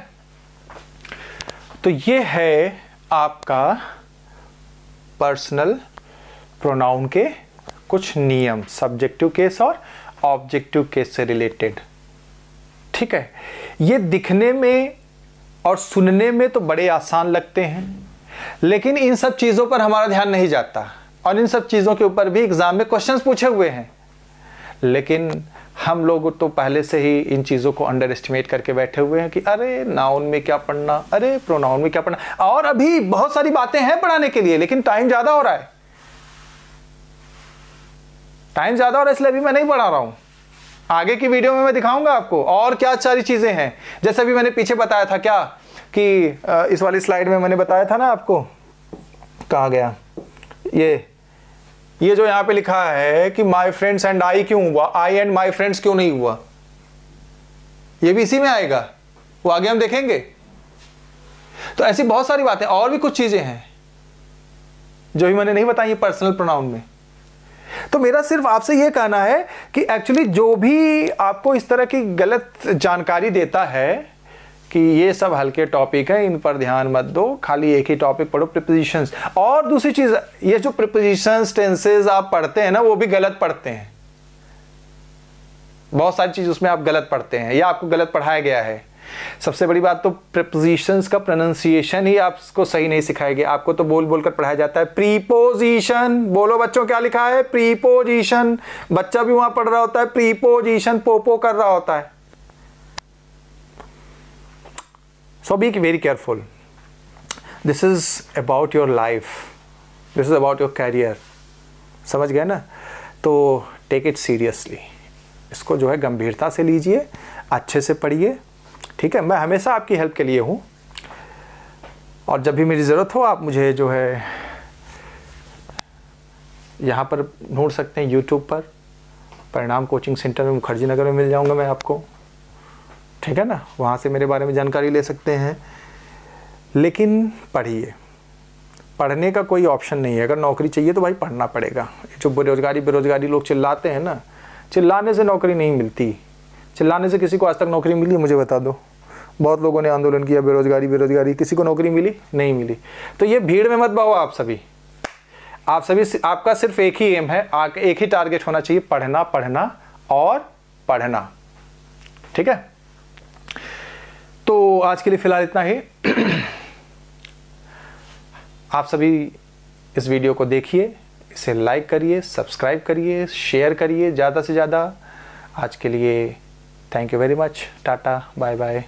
तो ये है आपका पर्सनल प्रोनाउन के कुछ नियम, सब्जेक्टिव केस और ऑब्जेक्टिव केस से रिलेटेड, ठीक है। ये दिखने में और सुनने में तो बड़े आसान लगते हैं, लेकिन इन सब चीज़ों पर हमारा ध्यान नहीं जाता, और इन सब चीज़ों के ऊपर भी एग्जाम में क्वेश्चंस पूछे हुए हैं। लेकिन हम लोग तो पहले से ही इन चीज़ों को अंडर एस्टिमेट करके बैठे हुए हैं कि अरे नाउन में क्या पढ़ना, अरे प्रोनाउन में क्या पढ़ना, और अभी बहुत सारी बातें हैं पढ़ाने के लिए, लेकिन टाइम ज़्यादा हो रहा है, टाइम ज़्यादा हो रहा है, इसलिए अभी मैं नहीं पढ़ा रहा हूँ। आगे की वीडियो में मैं दिखाऊंगा आपको और क्या सारी चीज़ें हैं। जैसे अभी मैंने पीछे बताया था क्या कि इस वाली स्लाइड में मैंने बताया था ना आपको, कहाँ गया ये जो यहाँ पे लिखा है कि माई फ्रेंड्स एंड आई क्यों हुआ, आई एंड माई फ्रेंड्स क्यों नहीं हुआ, ये भी इसी में आएगा, वो आगे हम देखेंगे। तो ऐसी बहुत सारी बातें और भी कुछ चीज़ें हैं जो भी मैंने नहीं बताई पर्सनल प्रोनाउन में। तो मेरा सिर्फ आपसे ये कहना है कि एक्चुअली जो भी आपको इस तरह की गलत जानकारी देता है कि ये सब हल्के टॉपिक है, इन पर ध्यान मत दो, खाली एक ही टॉपिक पढ़ो, प्रीपोजिशंस। और दूसरी चीज़, ये जो प्रीपोजिशंस टेंसेस आप पढ़ते हैं ना, वो भी गलत पढ़ते हैं। बहुत सारी चीज़ उसमें आप गलत पढ़ते हैं या आपको गलत पढ़ाया गया है। सबसे बड़ी बात तो प्रीपोजिशंस का प्रोनाउंसिएशन ही आपको सही नहीं सिखाया गया, आपको तो बोल बोल कर पढ़ाया जाता है प्रीपोजिशन। बोलो बच्चों क्या लिखा है? प्रीपोजिशन। बच्चा भी वहां पढ़ रहा होता है प्रीपोजिशन, पोपो कर रहा होता है। So be very careful. This is about your life. This is about your career. समझ गए ना? तो take it seriously. इसको जो है गंभीरता से लीजिए, अच्छे से पढ़िए, ठीक है। मैं हमेशा आपकी हेल्प के लिए हूँ, और जब भी मेरी ज़रूरत हो आप मुझे जो है यहाँ पर ढूंढ सकते हैं यूट्यूब पर, परिणाम कोचिंग सेंटर में मुखर्जी नगर में मिल जाऊँगा मैं आपको, ठीक है ना। वहाँ से मेरे बारे में जानकारी ले सकते हैं। लेकिन पढ़िए, पढ़ने का कोई ऑप्शन नहीं है। अगर नौकरी चाहिए तो भाई पढ़ना पड़ेगा। जो बेरोजगारी लोग चिल्लाते हैं ना, चिल्लाने से नौकरी नहीं मिलती। चिल्लाने से किसी को आज तक नौकरी मिली है? मुझे बता दो। बहुत लोगों ने आंदोलन किया बेरोजगारी, किसी को नौकरी मिली? नहीं मिली। तो ये भीड़ में मत बहो आप सभी। आपका सिर्फ एक ही एम है, एक ही टारगेट होना चाहिए, पढ़ना पढ़ना और पढ़ना, ठीक है। तो आज के लिए फ़िलहाल इतना ही। आप सभी इस वीडियो को देखिए, इसे लाइक करिए, सब्सक्राइब करिए, शेयर करिए ज़्यादा से ज़्यादा। आज के लिए thank you very much. Tata, bye bye.